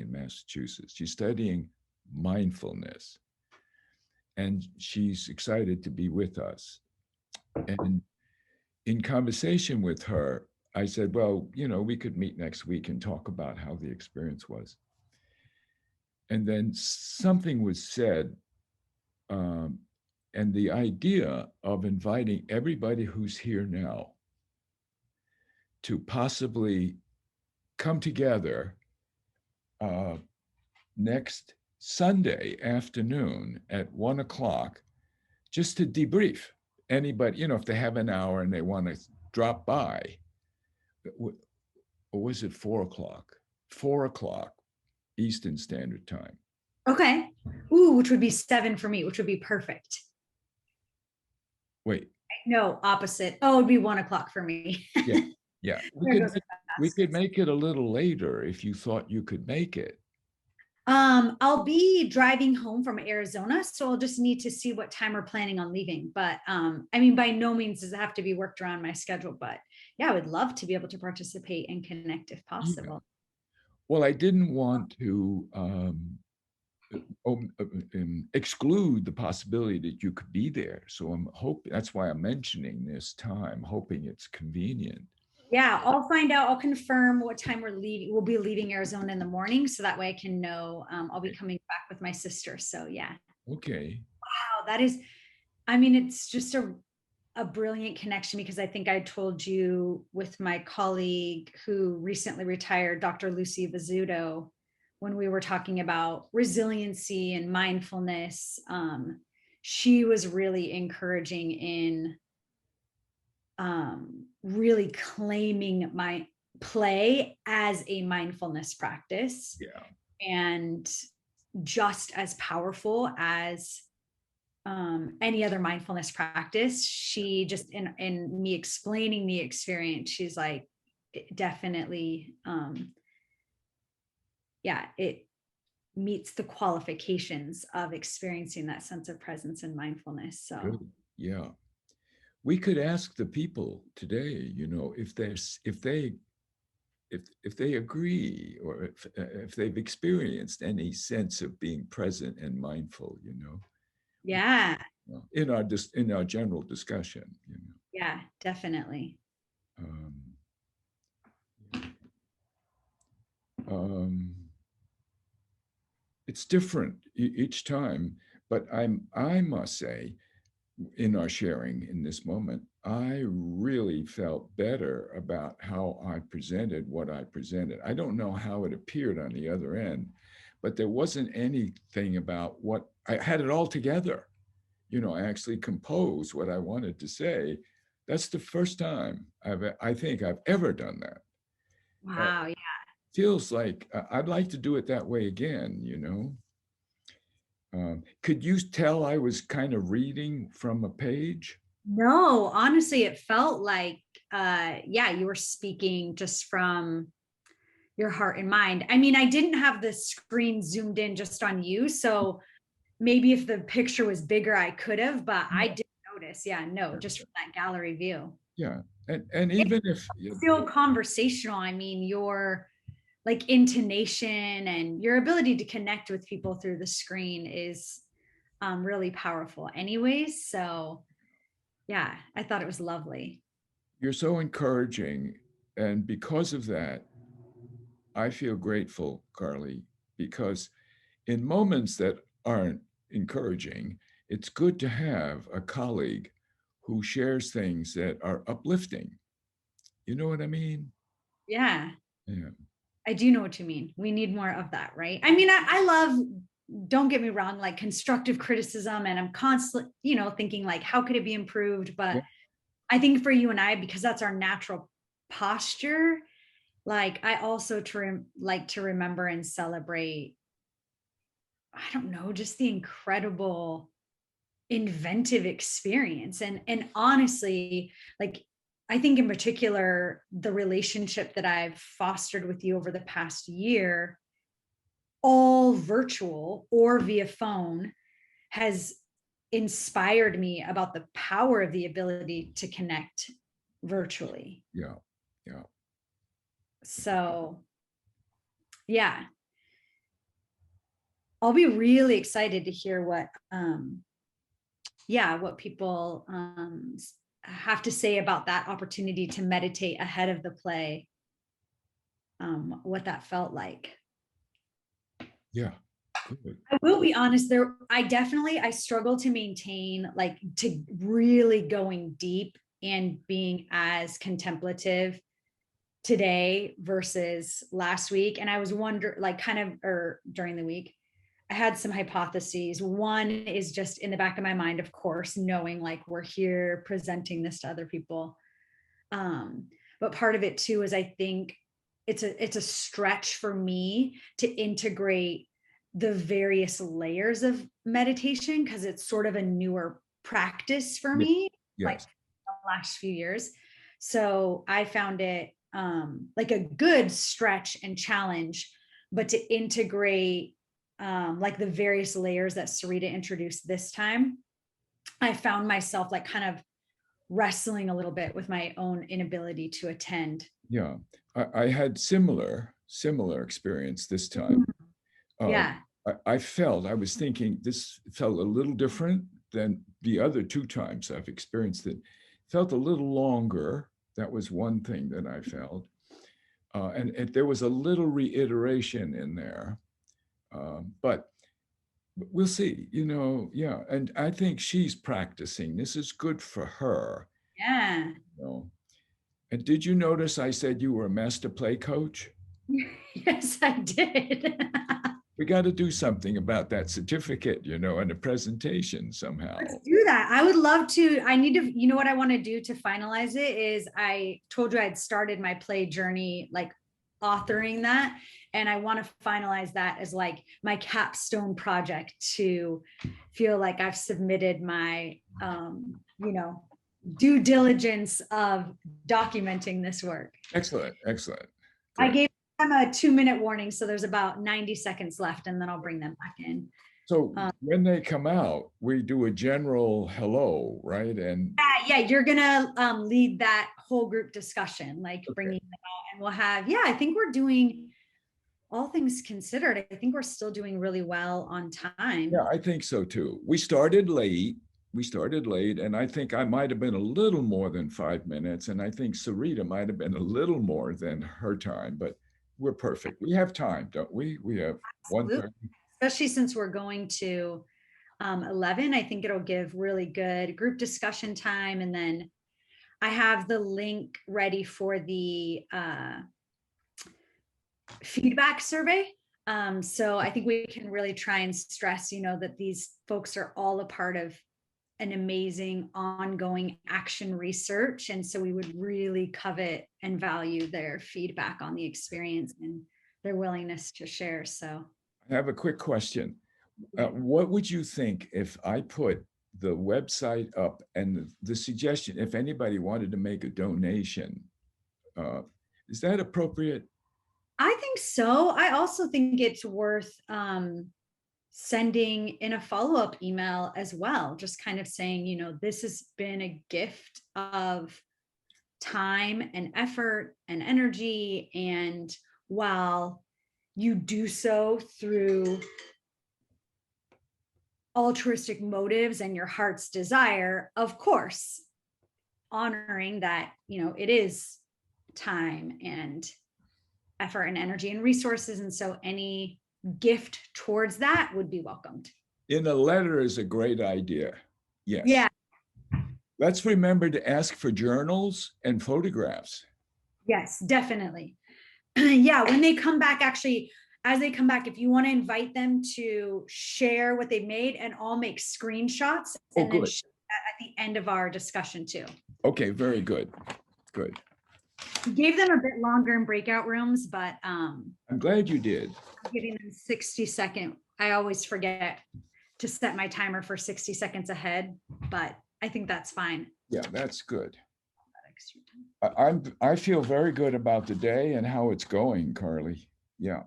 in Massachusetts. She's studying mindfulness. And she's excited to be with us. And in conversation with her, I said, well, we could meet next week and talk about how the experience was. And then something was said, and the idea of inviting everybody who's here now to possibly come together next Sunday afternoon at 1 o'clock, just to debrief. Anybody, if they have an hour and they want to drop by, or was it 4 o'clock? 4 o'clock Eastern Standard Time. okay. Ooh, which would be 7 for me, which would be perfect. Wait. No, opposite. Oh, it'd be 1 o'clock for me. Yeah. We could make it a little later if you thought you could make it. I'll be driving home from Arizona, so I'll just need to see what time we're planning on leaving. But by no means does it have to be worked around my schedule. But yeah, I would love to be able to participate and connect if possible. Yeah. Well, I didn't want to exclude the possibility that you could be there. So I'm hoping, that's why I'm mentioning this time, hoping it's convenient. Yeah, I'll find out. I'll confirm what time we're leaving. We'll be leaving Arizona in the morning, so that way I can know. I'll be coming back with my sister. So yeah. Okay. Wow, that is, I mean, it's just a brilliant connection because I think I told you with my colleague who recently retired, Dr. Lucy Vizzuto, when we were talking about resiliency and mindfulness, she was really encouraging in really claiming my play as a mindfulness practice Yeah. and just as powerful as any other mindfulness practice. She just in me explaining the experience, she's like, it definitely, yeah, it meets the qualifications of experiencing that sense of presence and mindfulness. So Good. Yeah. We could ask the people today, if they agree or if they've experienced any sense of being present and mindful, yeah, in our general discussion. yeah, definitely. Um, um, it's different each time, but I must say, in our sharing in this moment, I really felt better about how I presented what I presented. I don't know how it appeared on the other end, but there wasn't anything about what I had it all together. I actually composed what I wanted to say. That's the first time I think I've ever done that. Wow. Yeah. Feels like I'd like to do it that way again. Could you tell I was kind of reading from a page? No, honestly, it felt like, yeah, you were speaking just from your heart and mind. I mean, I didn't have the screen zoomed in just on you. So maybe if the picture was bigger, I could have, but I didn't notice. Yeah, no, just from that gallery view. Yeah. And even if Still conversational. I mean, your like intonation and your ability to connect with people through the screen is really powerful anyways. So yeah, I thought it was lovely. you're so encouraging, and because of that, I feel grateful, Carly, because in moments that aren't encouraging, it's good to have a colleague who shares things that are uplifting. You know what I mean? Yeah, Yeah. I do know what you mean. We need more of that, right? I mean, I love, don't get me wrong, like constructive criticism, and I'm constantly, thinking like, how could it be improved? But Yeah. I think for you and I, because that's our natural posture, like I also like to remember and celebrate, I don't know, just the incredible inventive experience. And honestly, like I think in particular, the relationship that I've fostered with you over the past year, all virtual or via phone, has inspired me about the power of the ability to connect virtually. Yeah. Yeah. So yeah, I'll be really excited to hear what what people have to say about that opportunity to meditate ahead of the play, what that felt like. Yeah. Good. I will be honest, I struggle to maintain, like, to really going deep and being as contemplative today versus last week. And I was wondering, like, kind of, or during the week, I had some hypotheses. One is just in the back of my mind, of course, knowing like we're here presenting this to other people. But part of it too is I think it's a stretch for me to integrate the various layers of meditation because it's sort of a newer practice for me, like Yes. the last few years. So I found it like a good stretch and challenge, but to integrate like the various layers that Sarita introduced this time, I found myself like kind of wrestling a little bit with my own inability to attend. Yeah. I had similar experience this time. Yeah. I was thinking this felt a little different than the other two times I've experienced it. Felt a little longer, That was one thing that I felt. And there was a little reiteration in there. But we'll see, yeah. And I think she's practicing. This is good for her. Yeah. And did you notice I said you were a master play coach? Yes, I did. We got to do something about that certificate, and a presentation somehow. Let's do that. I would love to. I need to, you know what I want to do to finalize it is I told you I'd started my play journey, like authoring that. And I want to finalize that as like my capstone project to feel like I've submitted my, due diligence of documenting this work. Excellent, excellent. I Great. gave them a 2-minute warning, so there's about 90 seconds left, and then I'll bring them back in. So when they come out, we do a general hello, right? And yeah, you're gonna lead that whole group discussion, like Okay. bringing them out, and we'll have. Yeah, I think we're doing, all things considered, I think we're still doing really well on time. yeah, I think so too. We started late, and I think I might have been a little more than 5 minutes, and I think Sarita might have been a little more than her time, but we're perfect. We have time, don't we? We have 1:30. Especially since we're going to 11, I think it'll give really good group discussion time. And then I have the link ready for the feedback survey. So I think we can really try and stress, that these folks are all a part of an amazing ongoing action research. And so we would really covet and value their feedback on the experience and their willingness to share. So I have a quick question. What would you think if I put the website up and the suggestion, if anybody wanted to make a donation, is that appropriate? I think so. I also think it's worth sending in a follow-up email as well, just kind of saying, this has been a gift of time and effort and energy. And while you do so through altruistic motives and your heart's desire, of course, honoring that, it is time and effort and energy and resources. And so any gift towards that would be welcomed. In a letter is a great idea. Yes. Yeah. Let's remember to ask for journals and photographs. Yes, definitely. Yeah, when they come back, actually, as they come back, if you want to invite them to share what they've made, and I'll make screenshots and then share that at the end of our discussion too. Okay, very good. Good. We gave them a bit longer in breakout rooms, but I'm glad you did. I'm giving them 60-second. I always forget to set my timer for 60 seconds ahead, but I think that's fine. Yeah, that's good. I feel very good about the day and how it's going, Carly. Yeah.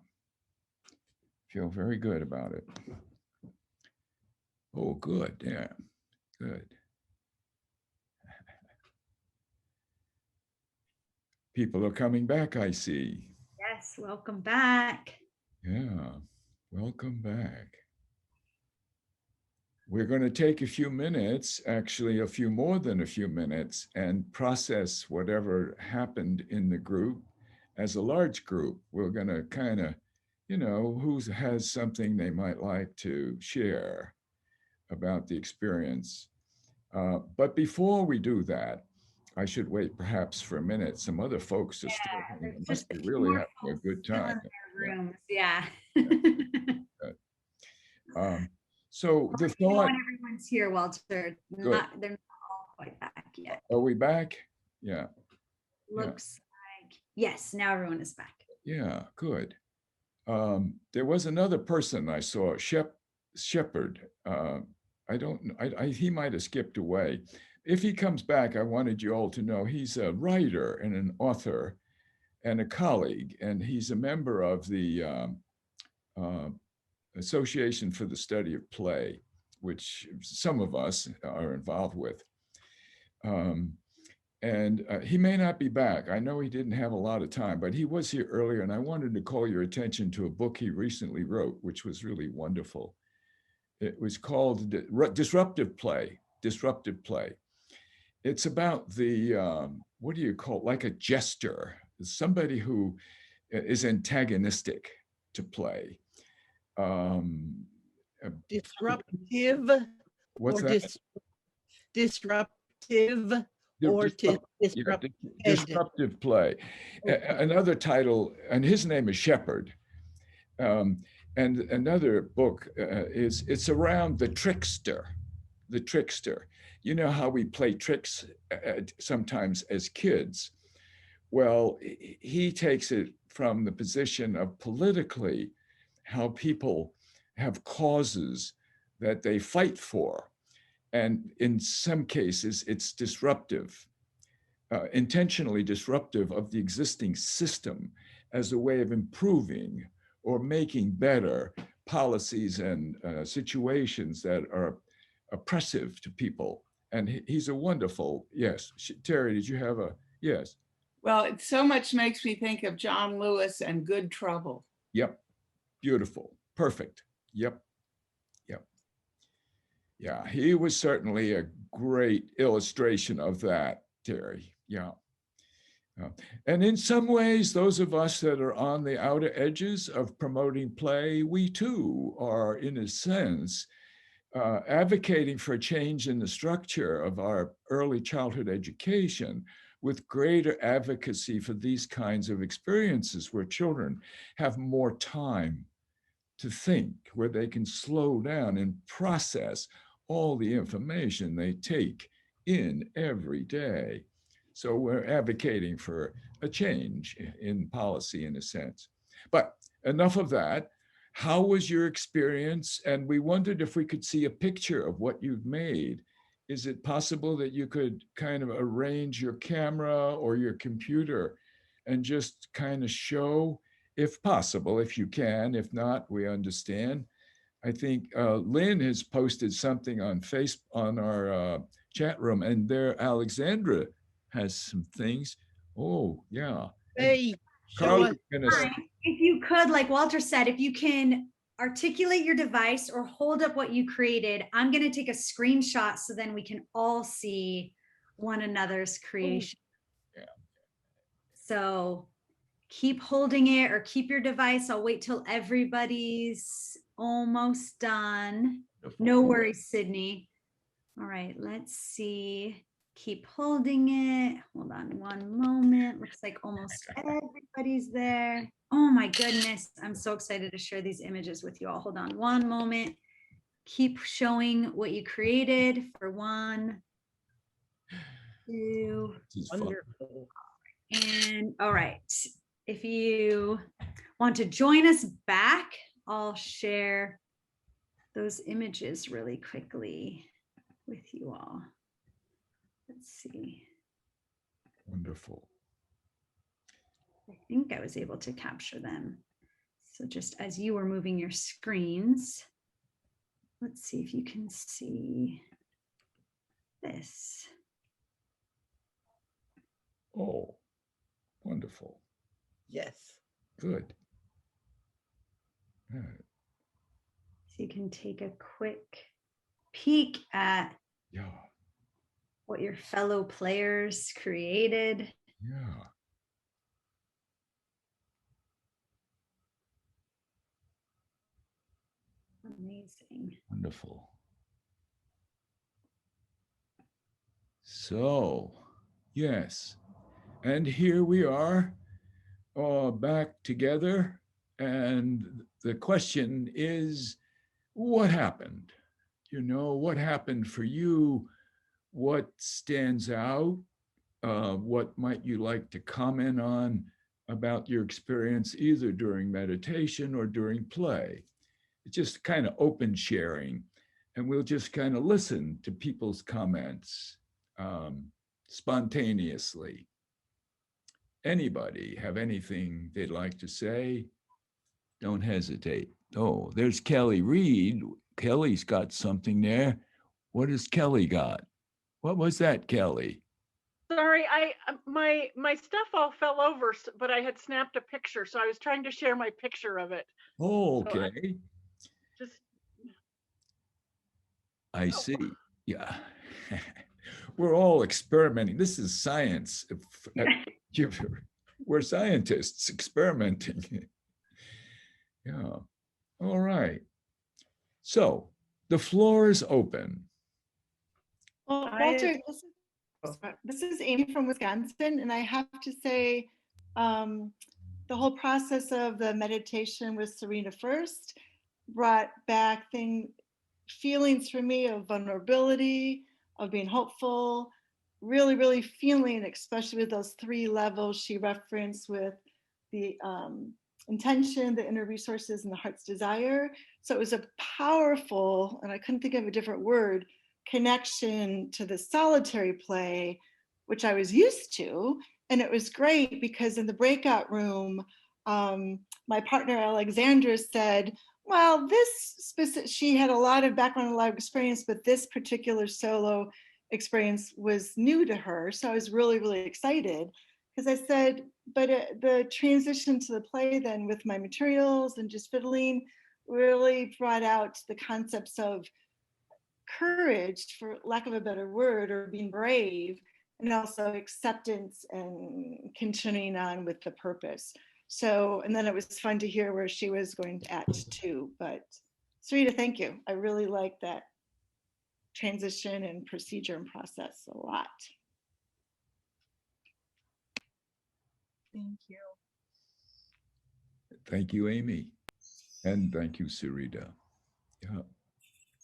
Feel very good about it. Oh, good. Yeah, good. People are coming back, I see. Yes, welcome back. Yeah, welcome back. We're going to take a few minutes, actually a few more than a few minutes, and process whatever happened in the group. As a large group, we're going to kind of, who has something they might like to share about the experience. But before we do that, I should wait perhaps for a minute. Some other folks are still, must be really having a good time. Rooms. Yeah. So the thought. Everyone's here, Walter. They're not all quite back yet. Are we back? Yeah. Looks like, yes, now everyone is back. Yeah, good. There was another person I saw, Shepherd. He might have skipped away. If he comes back, I wanted you all to know he's a writer and an author and a colleague, and he's a member of the Association for the Study of Play, which some of us are involved with. And he may not be back. I know he didn't have a lot of time, but he was here earlier, and I wanted to call your attention to a book he recently wrote, which was really wonderful. It was called Disruptive Play. it's about the, what do you call it? Like a jester, somebody who is antagonistic to play. Disruptive What's or that? disruptive or disrupted. Disruptive play. Another title, and his name is Shepherd. And another book it's around the trickster. The trickster. You know how we play tricks sometimes as kids. Well, he takes it from the position of politically how people have causes that they fight for. And in some cases, it's disruptive, intentionally disruptive of the existing system as a way of improving or making better policies and situations that are oppressive to people. And he's a wonderful, yes. Terry, did you have a, yes? Well, it so much makes me think of John Lewis and Good Trouble. Yep. Beautiful. Perfect. Yep. Yep. Yeah, he was certainly a great illustration of that, Terry. Yeah. And in some ways, those of us that are on the outer edges of promoting play, we too are, in a sense, advocating for a change in the structure of our early childhood education with greater advocacy for these kinds of experiences where children have more time to think, where they can slow down and process all the information they take in every day. So we're advocating for a change in policy in a sense. But enough of that. How was your experience? And we wondered if we could see a picture of what you've made. Is it possible that you could kind of arrange your camera or your computer and just kind of show, if possible, if you can? If not, we understand. I think Lynn has posted something on on our chat room, and there Alexandra has some things. Oh, yeah. Hey, Carl, if you could, like Walter said, if you can articulate your device or hold up what you created, I'm going to take a screenshot so then we can all see one another's creation. Yeah. So keep holding it or keep your device. I'll wait till everybody's almost done. No worries, Sydney. All right, let's see. Keep holding it. Hold on one moment. Looks like almost everybody's there. Oh my goodness. I'm so excited to share these images with you all. Hold on one moment. Keep showing what you created for 1, 2. Wonderful. And all right. If you want to join us back, I'll share those images really quickly with you all. Let's see. Wonderful. I think I was able to capture them. So just as you were moving your screens, let's see if you can see this. Oh, wonderful. Yes. Good. So you can take a quick peek at what your fellow players created. Yeah. Amazing. Wonderful. So, yes. And here we are, back together. And the question is, what happened? You know, what happened for you? What stands out? What might you like to comment on about your experience either during meditation or during play? It's just kind of open sharing, and we'll just kind of listen to people's comments spontaneously. Anybody have anything they'd like to say? Don't hesitate. Oh, there's Kelly Reed. Kelly's got something there. What has Kelly got? What was that, Kelly? Sorry, my stuff all fell over, but I had snapped a picture, so I was trying to share my picture of it. Oh, okay. Just I see. Yeah. we're all experimenting. This is science. We're scientists experimenting. Yeah. All right. So the floor is open. Well, Walter, this is Amy from Wisconsin, and I have to say, the whole process of the meditation with Serena first brought back feelings for me of vulnerability, of being hopeful, really, really feeling, especially with those 3 levels she referenced with the intention, the inner resources, and the heart's desire. So it was a powerful, and I couldn't think of a different word, connection to the solitary play, which I was used to. And it was great because in the breakout room, my partner Alexandra said, well, she had a lot of background, a lot of experience, but this particular solo experience was new to her. So I was really, really excited because I said, but the transition to the play then with my materials and just fiddling really brought out the concepts of courage, for lack of a better word, or being brave, and also acceptance and continuing on with the purpose. So, and then it was fun to hear where she was going to act too. But Sarita, thank you. I really like that transition and procedure and process a lot. Thank you. Thank you, Amy. And thank you, Sarita. Yeah.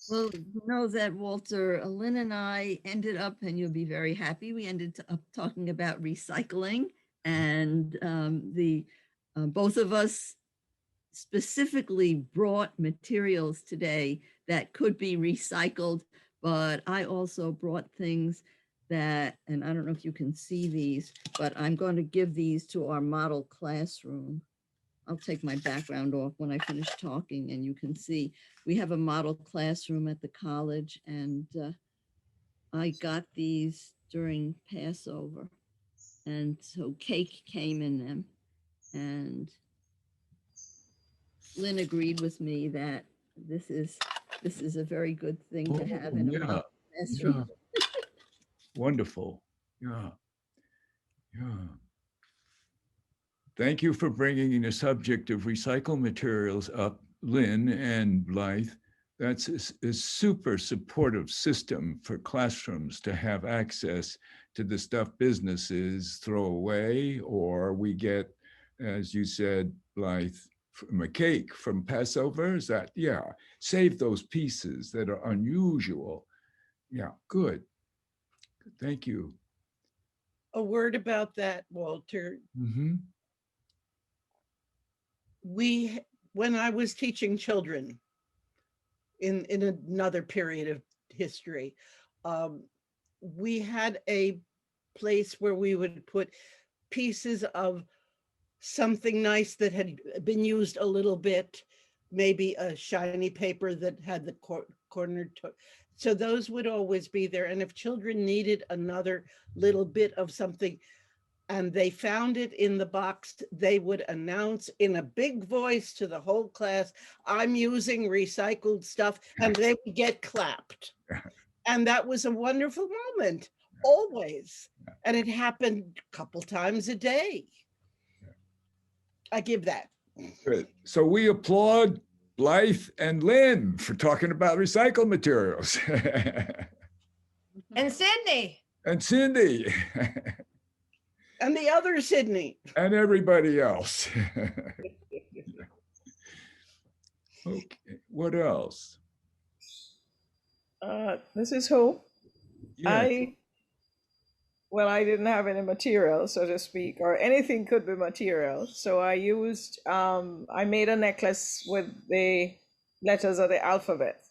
Well, you know that Walter, Lynn and I ended up, and you'll be very happy, we ended up talking about recycling, and both of us specifically brought materials today that could be recycled, but I also brought things that, and I don't know if you can see these, but I'm going to give these to our model classroom. I'll take my background off when I finish talking, and you can see we have a model classroom at the college, and I got these during Passover, and so cake came in them, and Lynn agreed with me that this is a very good thing to have in a model classroom. Yeah. Wonderful. Yeah. Yeah. Thank you for bringing the subject of recycled materials up, Lynn and Blythe. That's a super supportive system for classrooms to have access to the stuff businesses throw away, or we get, as you said, Blythe, from a cake from Passover. Is that, yeah, save those pieces that are unusual. Yeah, good. Thank you. A word about that, Walter. Mm-hmm. When I was teaching children in another period of history, we had a place where we would put pieces of something nice that had been used a little bit, maybe a shiny paper that had the corner. So those would always be there. And if children needed another little bit of something, and they found it in the box, they would announce in a big voice to the whole class, I'm using recycled stuff, and they would get clapped. And that was a wonderful moment, always. And it happened a couple times a day. I give that. Good. So we applaud Blythe and Lynn for talking about recycled materials. And Cindy. And Cindy. And the other Sydney. And everybody else. Okay, what else? This is Hope. Yes. I didn't have any material, so to speak, or anything could be material. So I used, I made a necklace with the letters of the alphabet.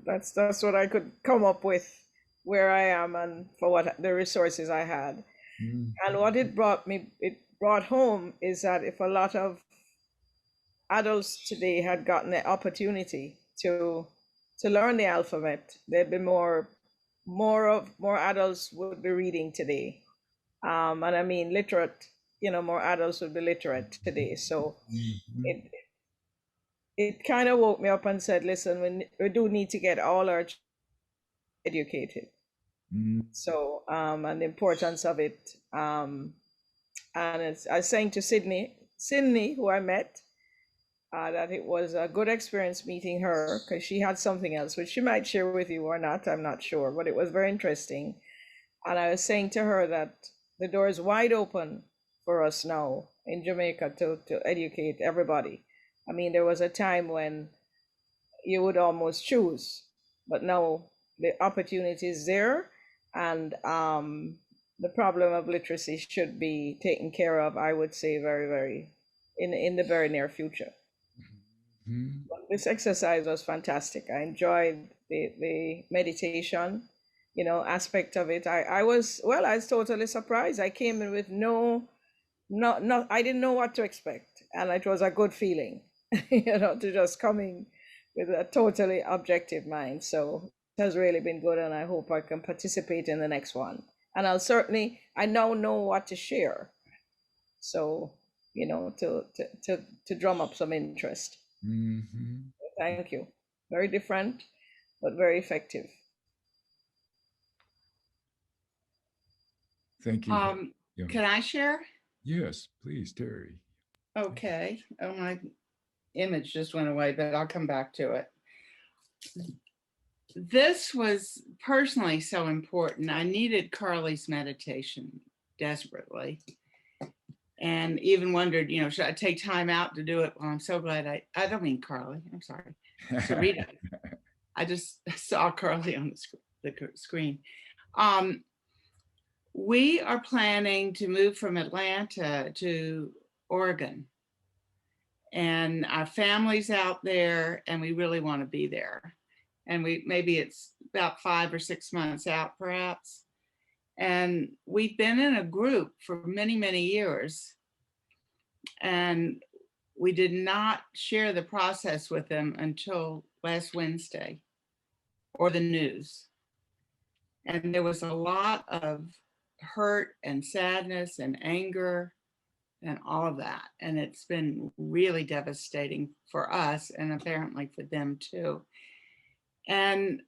That's what I could come up with where I am and for what the resources I had. And what it brought home is that if a lot of adults today had gotten the opportunity to learn the alphabet, there'd be more adults would be reading today. And I mean literate, more adults would be literate today. So it kind of woke me up and said, listen, we do need to get all our educated. So, and the importance of it. And I was saying to Sydney, who I met, that it was a good experience meeting her because she had something else, which she might share with you or not. I'm not sure, but it was very interesting. And I was saying to her that the door is wide open for us now in Jamaica to educate everybody. I mean, there was a time when you would almost choose, but now the opportunity is there, and the problem of literacy should be taken care of, I would say, very, very in the very near future. This exercise was fantastic. I enjoyed the meditation, aspect of it. I was totally surprised. I came in with I didn't know what to expect. And it was a good feeling, to just coming with a totally objective mind. So it has really been good, and I hope I can participate in the next one. And I now know what to share. So, to drum up some interest. Thank you. Very different, but very effective. Thank you. Can I share? Yes, please, Terry. Okay. Oh, my image just went away, but I'll come back to it. This was personally so important. I needed Carly's meditation desperately, and even wondered, should I take time out to do it? Well, I'm so glad I don't mean Carly. I'm sorry, Sarita. I just saw Carly on the screen. We are planning to move from Atlanta to Oregon, and our family's out there, and we really want to be there. And maybe it's about 5 or 6 months out, perhaps. And we've been in a group for many, many years, and we did not share the process with them until last Wednesday, or the news. And there was a lot of hurt and sadness and anger and all of that. And it's been really devastating for us, and apparently for them too. And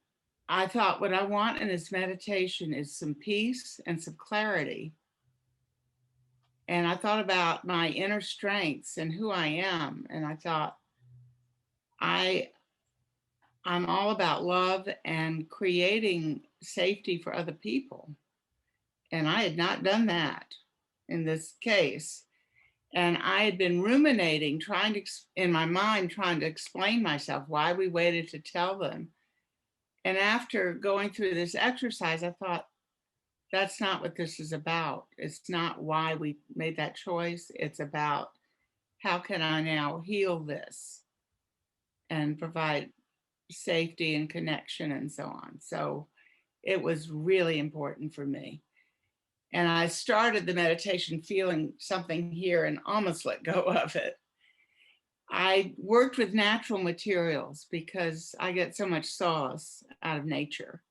I thought, what I want in this meditation is some peace and some clarity. And I thought about my inner strengths and who I am. And I thought, I'm all about love and creating safety for other people. And I had not done that in this case. And I had been ruminating, in my mind, trying to explain myself why we waited to tell them. And after going through this exercise, I thought, that's not what this is about. It's not why we made that choice. It's about, how can I now heal this and provide safety and connection and so on. So it was really important for me. And I started the meditation feeling something here and almost let go of it. I worked with natural materials because I get so much solace out of nature.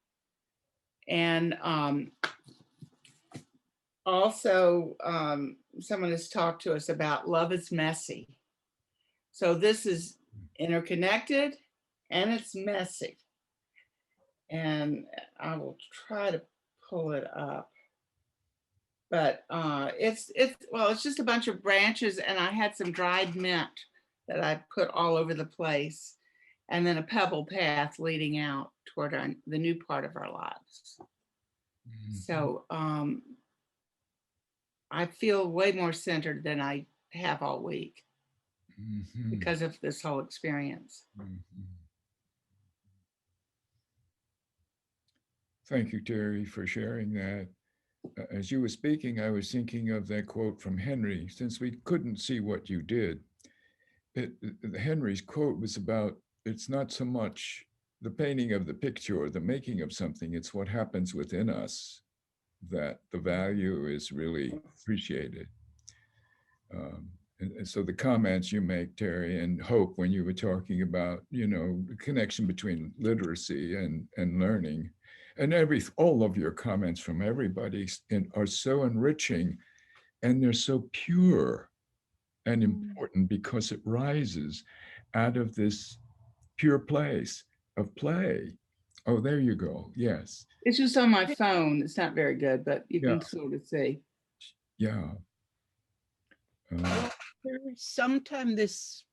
And also, someone has talked to us about love is messy. So this is interconnected and it's messy. And I will try to pull it up. But it's just a bunch of branches, and I had some dried mint that I put all over the place, and then a pebble path leading out toward the new part of our lives. So I feel way more centered than I have all week because of this whole experience. Thank you, Terry, for sharing that. As you were speaking, I was thinking of that quote from Henry. Since we couldn't see what you did, Henry's quote was about, it's not so much the painting of the picture or the making of something, it's what happens within us that the value is really appreciated. And so the comments you make, Terry, and Hope, when you were talking about, the connection between literacy and learning, and all of your comments from everybody are so enriching, and they're so pure and important because it rises out of this pure place of play, Oh, there you go. Yes. It's just on my phone. It's not very good, but you Yeah. can sort of see. Yeah. Sometime this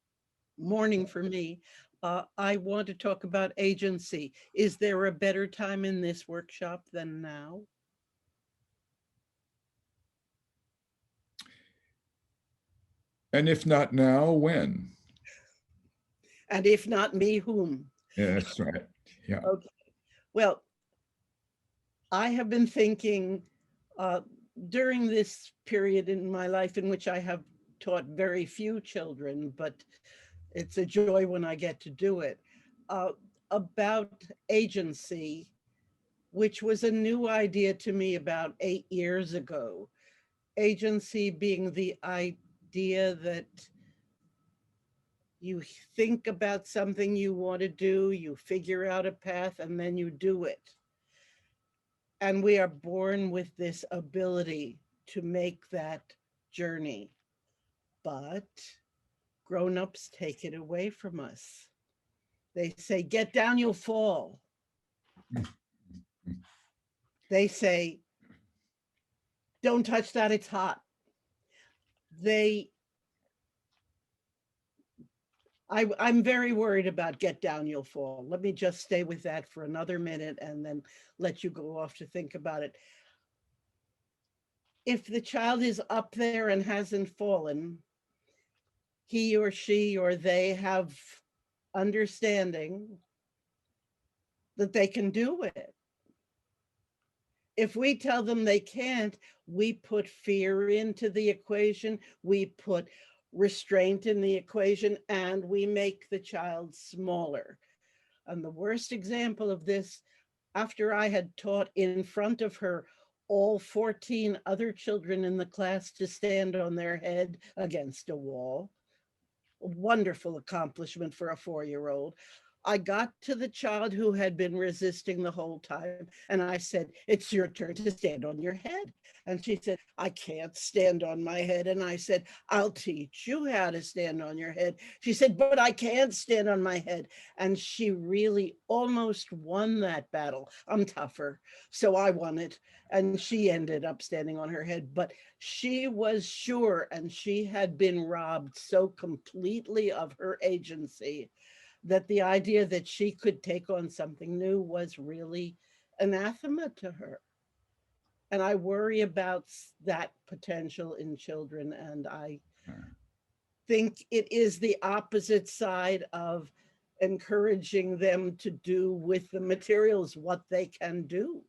morning for me, I want to talk about agency. Is there a better time in this workshop than now? And if not now, when? And if not me, whom? Yeah, that's right. Yeah. Okay. Well, I have been thinking during this period in my life in which I have taught very few children, but it's a joy when I get to do it, about agency, which was a new idea to me about 8 years ago. Agency being the idea that you think about something you want to do, you figure out a path, and then you do it. And we are born with this ability to make that journey. But grown-ups take it away from us. They say, get down, you'll fall. They say, don't touch that, it's hot. I'm very worried about get down, you'll fall. Let me just stay with that for another minute and then let you go off to think about it. If the child is up there and hasn't fallen, he or she or they have understanding that they can do it. If we tell them they can't, we put fear into the equation, we put restraint in the equation, and we make the child smaller. And the worst example of this, after I had taught in front of her all 14 other children in the class to stand on their head against a wall, a wonderful accomplishment for a 4-year-old. I got to the child who had been resisting the whole time, and I said, it's your turn to stand on your head. And she said, I can't stand on my head. And I said, I'll teach you how to stand on your head. She said, but I can't stand on my head. And she really almost won that battle. I'm tougher, so I won it. And she ended up standing on her head, but she was sure, and she had been robbed so completely of her agency that the idea that she could take on something new was really anathema to her. And I worry about that potential in children. And I think it is the opposite side of encouraging them to do with the materials what they can do.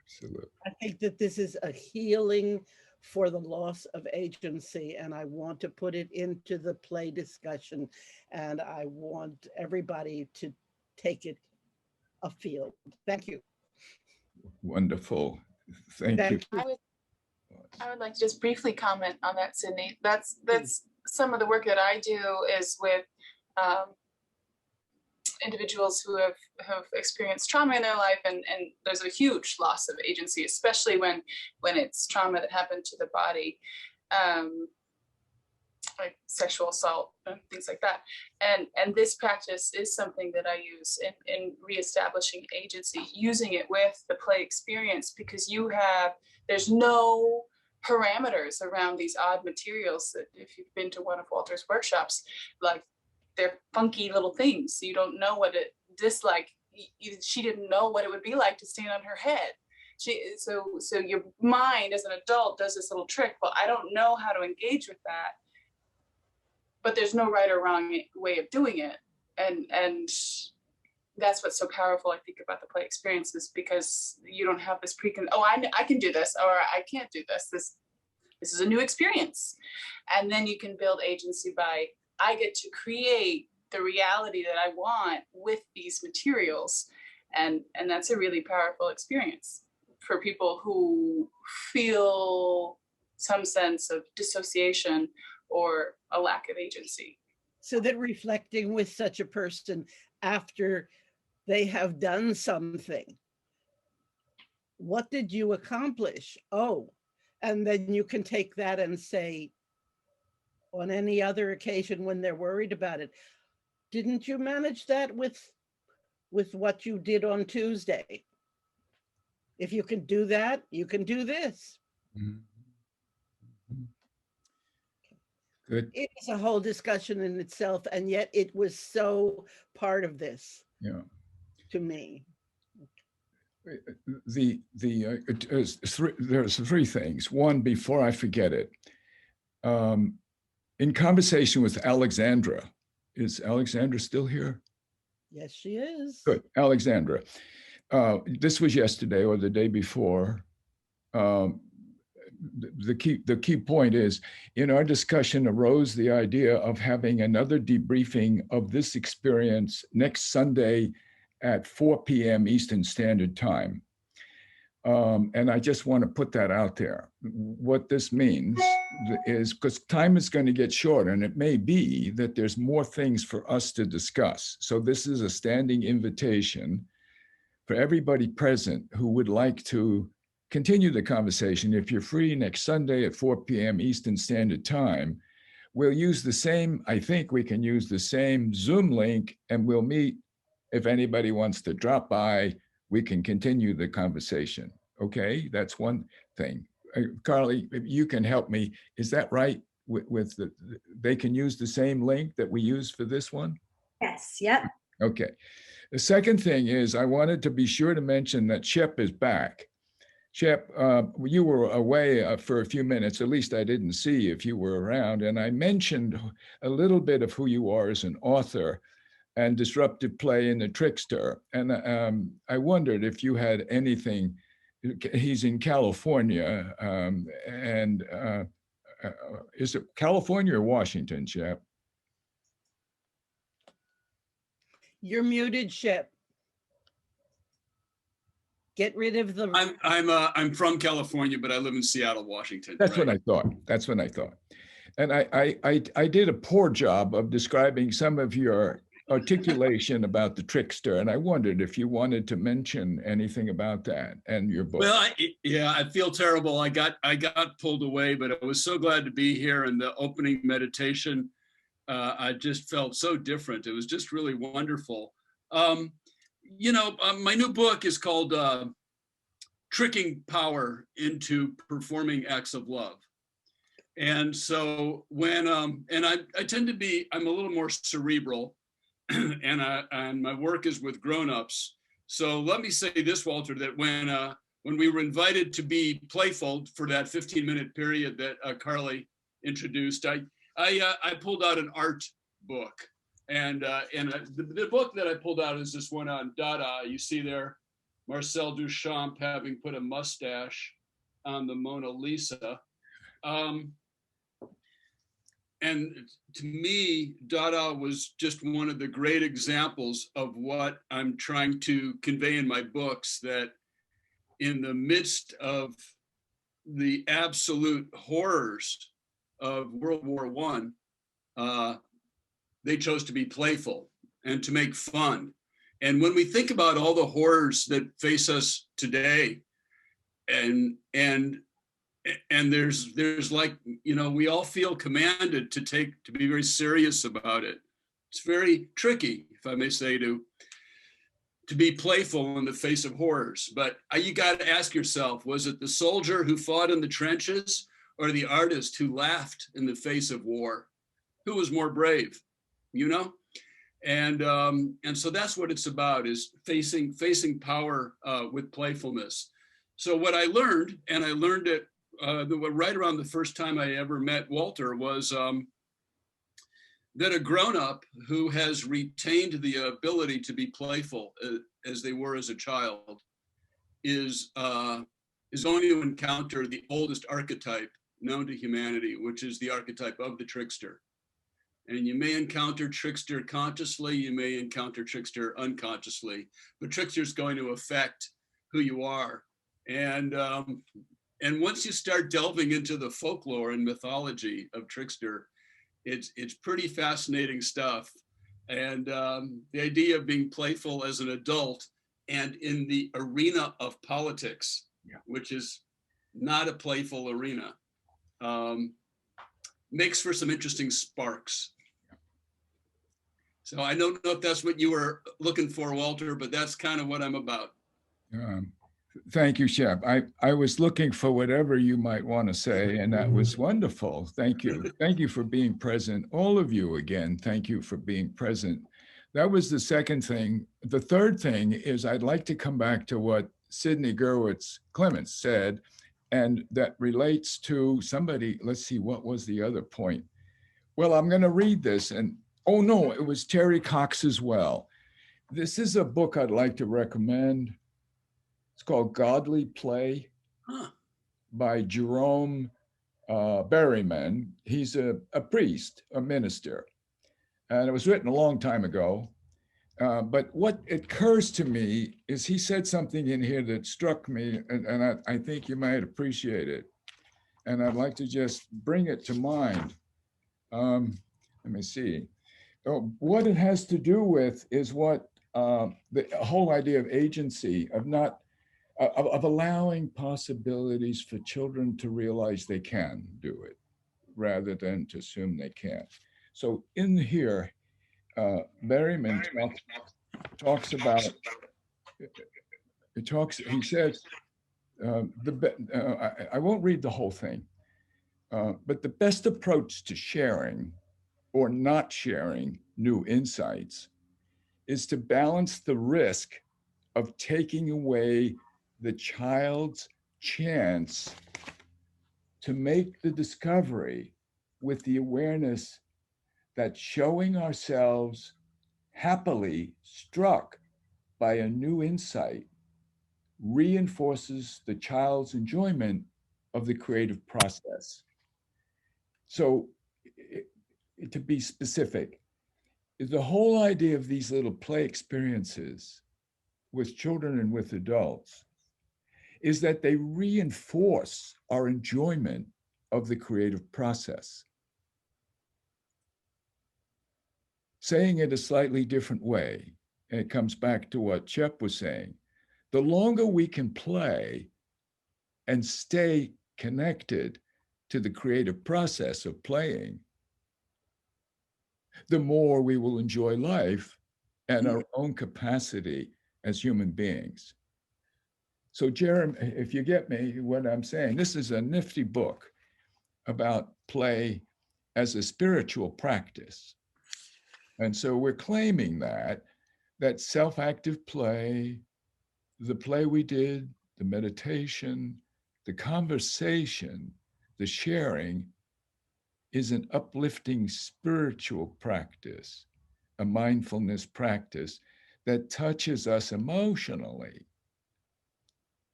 Absolutely. I think that this is a healing for the loss of agency, and I want to put it into the play discussion, and I want everybody to take it afield. Thank you. Wonderful. Thank you. I would like to just briefly comment on that, Sydney. That's some of the work that I do is with individuals who have experienced trauma in their life, and there's a huge loss of agency, especially when it's trauma that happened to the body, like sexual assault and things like that. And this practice is something that I use in reestablishing agency, using it with the play experience, because there's no parameters around these odd materials that, if you've been to one of Walter's workshops, like they're funky little things. You don't know what it she didn't know what it would be like to stand on her head. So your mind as an adult does this little trick. Well, I don't know how to engage with that, but there's no right or wrong way of doing it. And that's what's so powerful, I think, about the play experiences, because you don't have this I can do this, or I can't do this. This is a new experience. And then you can build agency by, I get to create the reality that I want with these materials. And that's a really powerful experience for people who feel some sense of dissociation or a lack of agency. So that reflecting with such a person after they have done something, what did you accomplish? Oh, and then you can take that and say, on any other occasion when they're worried about it, didn't you manage that with with what you did on Tuesday. If you can do that, you can do this. Good. It is a whole discussion in itself, and yet it was so part of this Yeah. to me. There's three things. One, before I forget it, in conversation with Alexandra, is Alexandra still here? Yes, she is. Good, Alexandra. This was yesterday or the day before. The key point is, in our discussion arose the idea of having another debriefing of this experience next Sunday at 4 p.m. Eastern Standard Time. And I just want to put that out there. What this means is, because time is going to get short, and it may be that there's more things for us to discuss. So this is a standing invitation for everybody present who would like to continue the conversation. If you're free next Sunday at 4 p.m. Eastern Standard Time, we'll use the same, I think we can use the same Zoom link, and we'll meet. If anybody wants to drop by, we can continue the conversation. Okay, that's one thing. Carly, if you can help me. Is that right? With they can use the same link that we use for this one? Yes, yep. Okay. The second thing is, I wanted to be sure to mention that Shep is back. Shep, you were away for a few minutes. At least I didn't see if you were around. And I mentioned a little bit of who you are as an author and disruptive play in The Trickster. And I wondered if you had anything. He's in California. Is it California or Washington, Shep? You're muted, Shep. Get rid of the. I'm from California, but I live in Seattle, Washington. That's what I thought. That's what I thought. And I did a poor job of describing some of your articulation about The Trickster, and I wondered if you wanted to mention anything about that and your book. Well, I feel terrible. I got pulled away, but I was so glad to be here. And the opening meditation, I just felt so different. It was just really wonderful. My new book is called Tricking Power into Performing Acts of Love. And so when, and I tend to be, I'm a little more cerebral, and my work is with grownups. So let me say this, Walter, that when we were invited to be playful for that 15-minute period that Carly introduced, I pulled out an art book. And the book that I pulled out is this one on Dada. You see there, Marcel Duchamp having put a mustache on the Mona Lisa. And to me, Dada was just one of the great examples of what I'm trying to convey in my books, that in the midst of the absolute horrors of World War I, they chose to be playful and to make fun. And when we think about all the horrors that face us today, and there's like, we all feel commanded to be very serious about it. It's very tricky, if I may say, to be playful in the face of horrors. But you got to ask yourself, was it the soldier who fought in the trenches or the artist who laughed in the face of war? Who was more brave? And so that's what it's about, is facing power with playfulness. So what I learned, and I learned it right around the first time I ever met Walter, was that a grown-up who has retained the ability to be playful as they were as a child is going to encounter the oldest archetype known to humanity, which is the archetype of the trickster. And you may encounter trickster consciously, you may encounter trickster unconsciously, but trickster is going to affect who you are. And once you start delving into the folklore and mythology of trickster, it's pretty fascinating stuff. And the idea of being playful as an adult and in the arena of politics, which is not a playful arena, makes for some interesting sparks. So I don't know if that's what you were looking for, Walter, but that's kind of what I'm about. Thank you, Shep. I was looking for whatever you might want to say, and that was wonderful. Thank you. Thank you for being present. All of you again, thank you for being present. That was the second thing. The third thing is I'd like to come back to what Sidney Gerwitz Clements said, and that relates to somebody. Let's see, what was the other point? Well, I'm going to read this, and oh no, it was Terry Cox as well. This is a book I'd like to recommend. It's called Godly Play by Jerome Berryman. He's a priest, a minister, and it was written a long time ago. But what occurs to me is he said something in here that struck me, and I think you might appreciate it. And I'd like to just bring it to mind. Let me see. What it has to do with is what the whole idea of agency, of allowing possibilities for children to realize they can do it rather than to assume they can't. So in here, Berryman talks about, he says, I won't read the whole thing, but the best approach to sharing or not sharing new insights is to balance the risk of taking away the child's chance to make the discovery with the awareness that showing ourselves happily struck by a new insight reinforces the child's enjoyment of the creative process. So, to be specific, the whole idea of these little play experiences with children and with adults is that they reinforce our enjoyment of the creative process. Saying it a slightly different way, and it comes back to what Shep was saying, the longer we can play and stay connected to the creative process of playing, the more we will enjoy life and our own capacity as human beings. So, Jeremy, if you get me what I'm saying, this is a nifty book about play as a spiritual practice. And so we're claiming that self-active play, the play we did, the meditation, the conversation, the sharing is an uplifting spiritual practice, a mindfulness practice that touches us emotionally.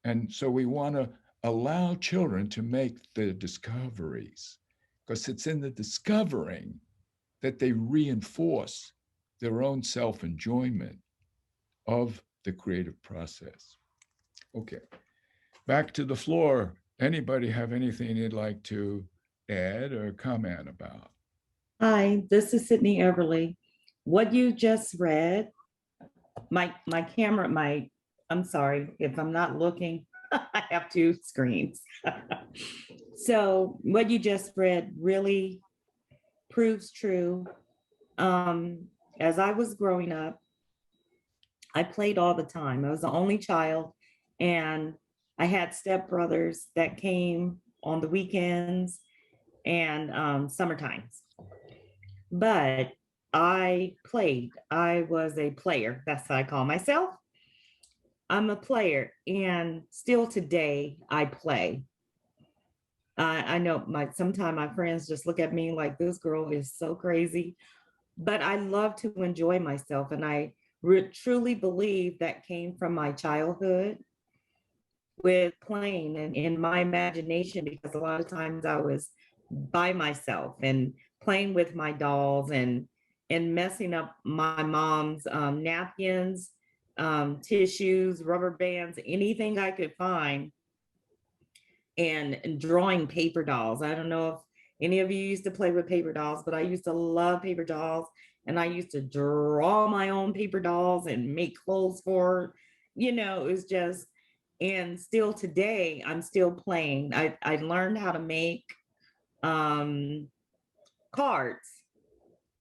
And so we want to allow children to make the discoveries, because it's in the discovering that they reinforce their own self-enjoyment of the creative process. Okay, back to the floor. Anybody have anything you'd like to add or comment about? Hi, this is Sydney Everly. What you just read, my camera, I'm sorry if I'm not looking, I have two screens. So what you just read really proves true. As I was growing up, I played all the time. I was the only child, and I had stepbrothers that came on the weekends and summer times. But I played. I was a player. That's what I call myself. I'm a player, and still today I play. I know sometimes my friends just look at me like this girl is so crazy, but I love to enjoy myself, and I truly believe that came from my childhood with playing and in my imagination, because a lot of times I was by myself and playing with my dolls and messing up my mom's napkins, tissues, rubber bands, anything I could find, and drawing paper dolls. I don't know if any of you used to play with paper dolls, but I used to love paper dolls, and I used to draw my own paper dolls and make clothes for, it was just, and still today I'm still playing. I learned how to make cards.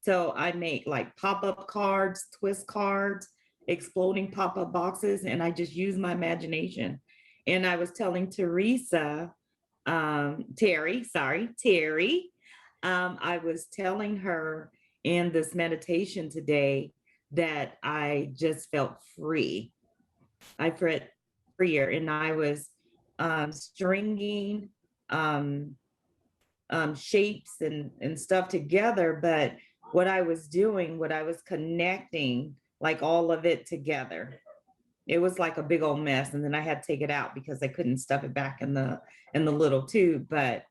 So I make like pop-up cards, twist cards, exploding pop-up boxes, and I just use my imagination. And I was telling Teresa, Terry, I was telling her in this meditation today that I just felt free. I felt freer, and I was stringing shapes and stuff together. But what I was doing, what I was connecting, like all of it together. It was like a big old mess, and then I had to take it out because I couldn't stuff it back in the little tube. But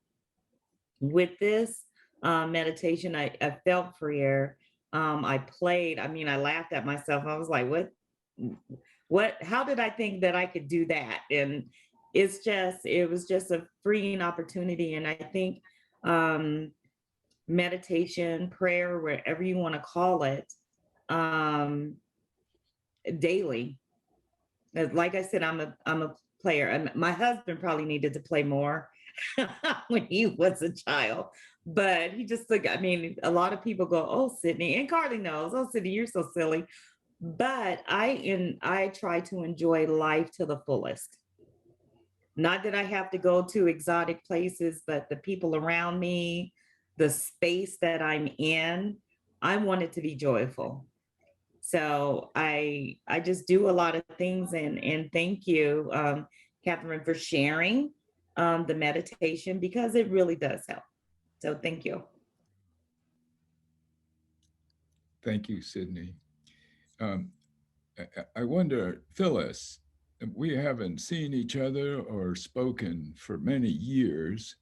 with this meditation, I felt freer. I played. I mean, I laughed at myself. I was like, what? How did I think that I could do that? And it was just a freeing opportunity. And I think meditation, prayer, wherever you want to call it, daily. Like I said, I'm a player, and my husband probably needed to play more when he was a child. But he just like, I mean, a lot of people go, "Oh, Sydney," and Carly knows, "Oh, Sydney, you're so silly." But I try to enjoy life to the fullest. Not that I have to go to exotic places, but the people around me, the space that I'm in, I want it to be joyful. So I just do a lot of things, and thank you, Catherine, for sharing the meditation, because it really does help. So thank you. Thank you, Sydney. I wonder, Phyllis, we haven't seen each other or spoken for many years,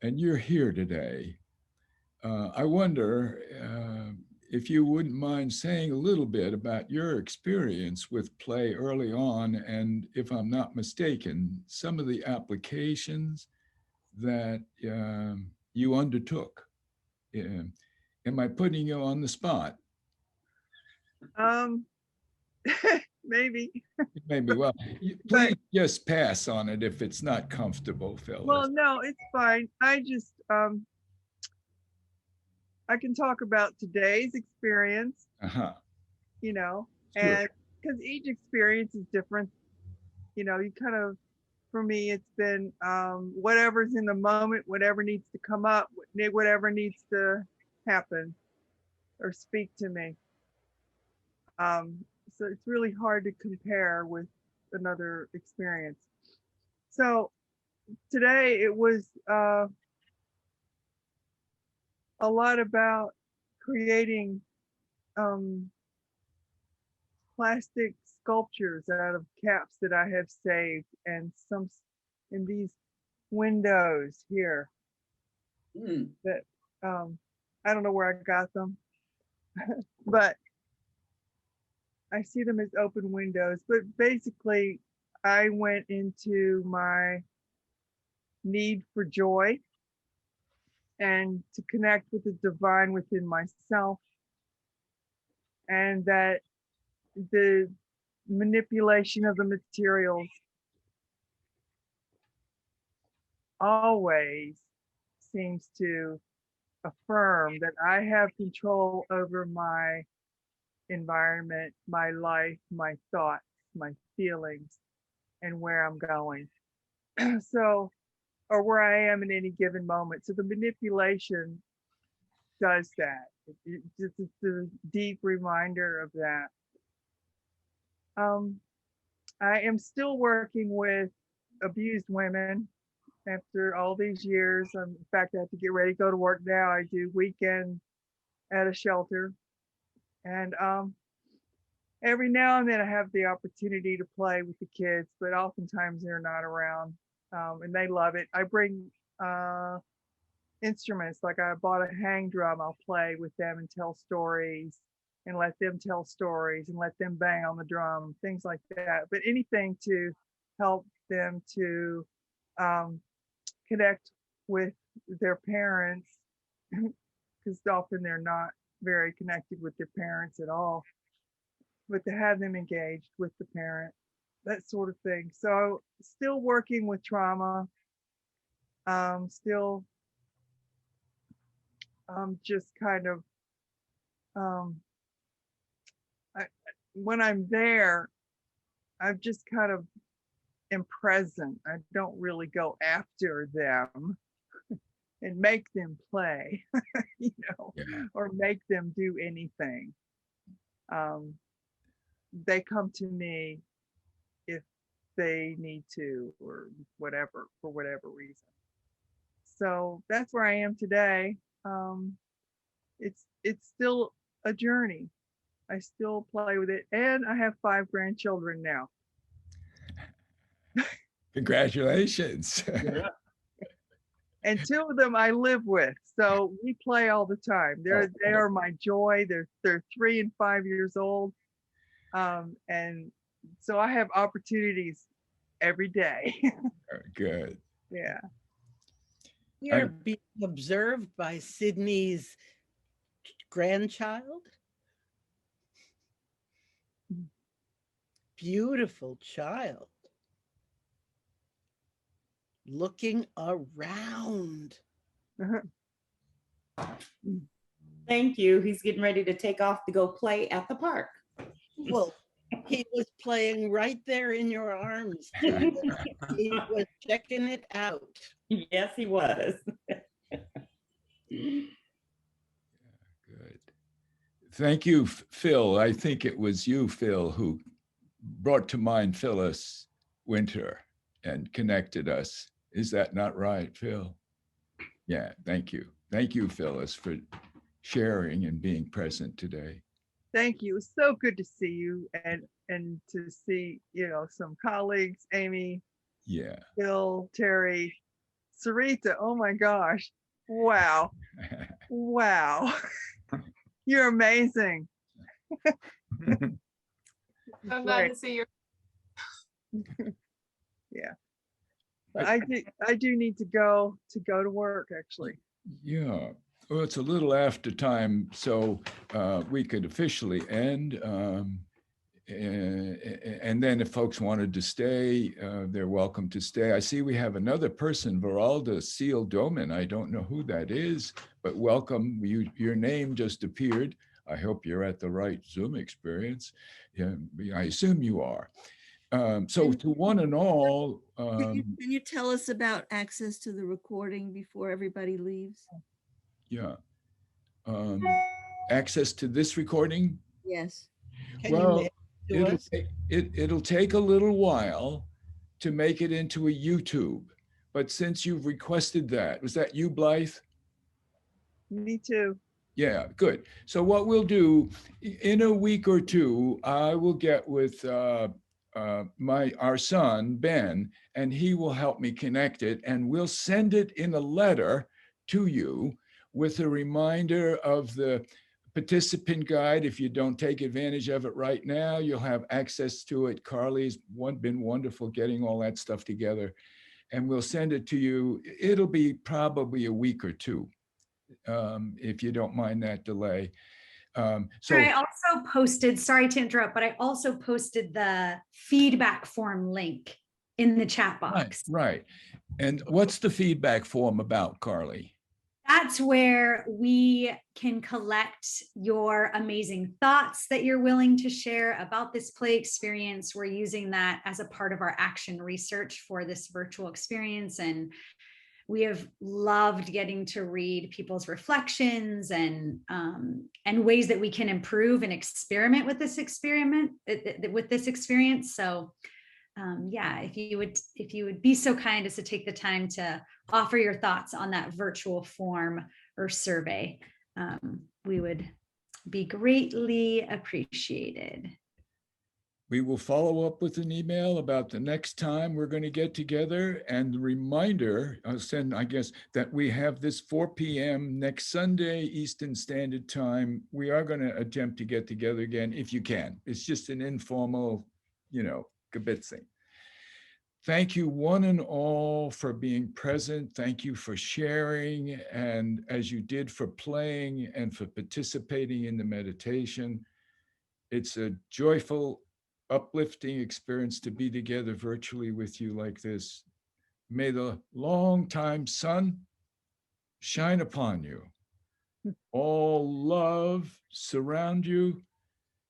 and you're here today. I wonder if you wouldn't mind saying a little bit about your experience with play early on, and if I'm not mistaken, some of the applications that you undertook. Am I putting you on the spot? Maybe. Maybe. Well, please just pass on it if it's not comfortable, Phyllis. Well, no, it's fine. I just, I can talk about today's experience, you know, Sure. and because each experience is different, you know, you kind of, for me, it's been whatever's in the moment, whatever needs to come up, whatever needs to happen or speak to me. So it's really hard to compare with another experience. So today it was a lot about creating plastic sculptures out of caps that I have saved, and some in these windows here that I don't know where I got them, but I see them as open windows. But basically, I went into my need for joy and to connect with the divine within myself, and that the manipulation of the materials always seems to affirm that I have control over my environment, my life, my thoughts, my feelings, and where I'm going. So, or where I am in any given moment. So the manipulation does that. It's a deep reminder of that. I am still working with abused women after all these years. In fact, I have to get ready to go to work now. I do weekend at a shelter. And every now and then I have the opportunity to play with the kids, but oftentimes they're not around, and they love it. I bring instruments, like I bought a hang drum. I'll play with them and tell stories and let them tell stories and let them bang on the drum, things like that. But anything to help them to connect with their parents, because often they're not very connected with their parents at all, but to have them engaged with the parent, that sort of thing. So still working with trauma, still just kind of um, when I'm there, I've just kind of am present. I don't really go after them and make them play, you know, or make them do anything. They come to me if they need to, or whatever, for whatever reason. So that's where I am today. It's still a journey. I still play with it, and I have 5 grandchildren now. Congratulations. And 2 of them I live with, so we play all the time. They are my joy. They're 3 and 5 years old, and so I have opportunities every day. Good. Yeah. We are being observed by Sydney's grandchild. Beautiful child. Looking around. Thank you. He's getting ready to take off to go play at the park. Well, he was playing right there in your arms. He was checking it out. Yes, he was. Good. Thank you, Phil. I think it was you, Phil, who brought to mind Phyllis Winter and connected us. Is that not right, Phil? Yeah, thank you. Thank you, Phyllis, for sharing and being present today. Thank you. It's so good to see you and to see, you know, some colleagues, Amy, Yeah. Bill, Terry, Sarita. Oh my gosh. Wow. Wow. You're amazing. I'm glad to see you. Yeah. But I do need to go to work actually. Yeah. Well, it's a little after time, so we could officially end. And then if folks wanted to stay, they're welcome to stay. I see we have another person, Veralda Seal Doman. I don't know who that is, but welcome. Your name just appeared. I hope you're at the right Zoom experience. Yeah, I assume you are. So to one and all. Can you tell us about access to the recording before everybody leaves? Yeah. Access to this recording? Yes. Well, it'll take a little while to make it into a YouTube, but since you've requested that, was that you, Blythe? Me too. Yeah, good. So what we'll do in a week or two, I will get with our son, Ben, and he will help me connect it, and we'll send it in a letter to you with a reminder of the participant guide. If you don't take advantage of it right now, you'll have access to it. Carly's been wonderful getting all that stuff together, and we'll send it to you. It'll be probably a week or two, if you don't mind that delay. So I also posted, sorry to interrupt, but I also posted the feedback form link in the chat box. Right. And what's the feedback form about, Carly? That's where we can collect your amazing thoughts that you're willing to share about this play experience. We're using that as a part of our action research for this virtual experience. And we have loved getting to read people's reflections and ways that we can improve and experiment with this experience. So yeah, if you would be so kind as to take the time to offer your thoughts on that virtual form or survey, we would be greatly appreciated. We will follow up with an email about the next time we're going to get together, and the reminder I'll send, I guess, that we have this 4 p.m. next Sunday, Eastern Standard Time. We are going to attempt to get together again if you can. It's just an informal, kibitzing. Thank you one and all for being present. Thank you for sharing, and as you did for playing and for participating in the meditation. It's a joyful, uplifting experience to be together virtually with you like this. May the long-time sun shine upon you. all love surround you,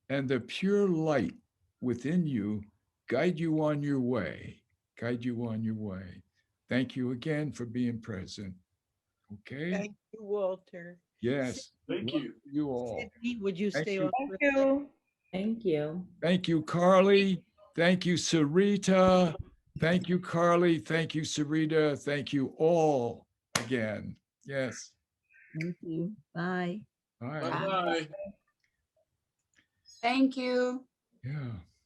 and the pure light within you guide you on your way. Guide you on your way. Thank you again for being present. Okay? Thank you, Walter. Yes. Thank love you. You all. Sydney, would you Thank stay you. on? Thank for a second? you. Thank you. Thank you, Carly. Thank you, Sarita. Thank you, Carly. Thank you, Sarita. Thank you all again. Yes. Thank you. Bye. Bye. Bye-bye. Thank you. Yeah.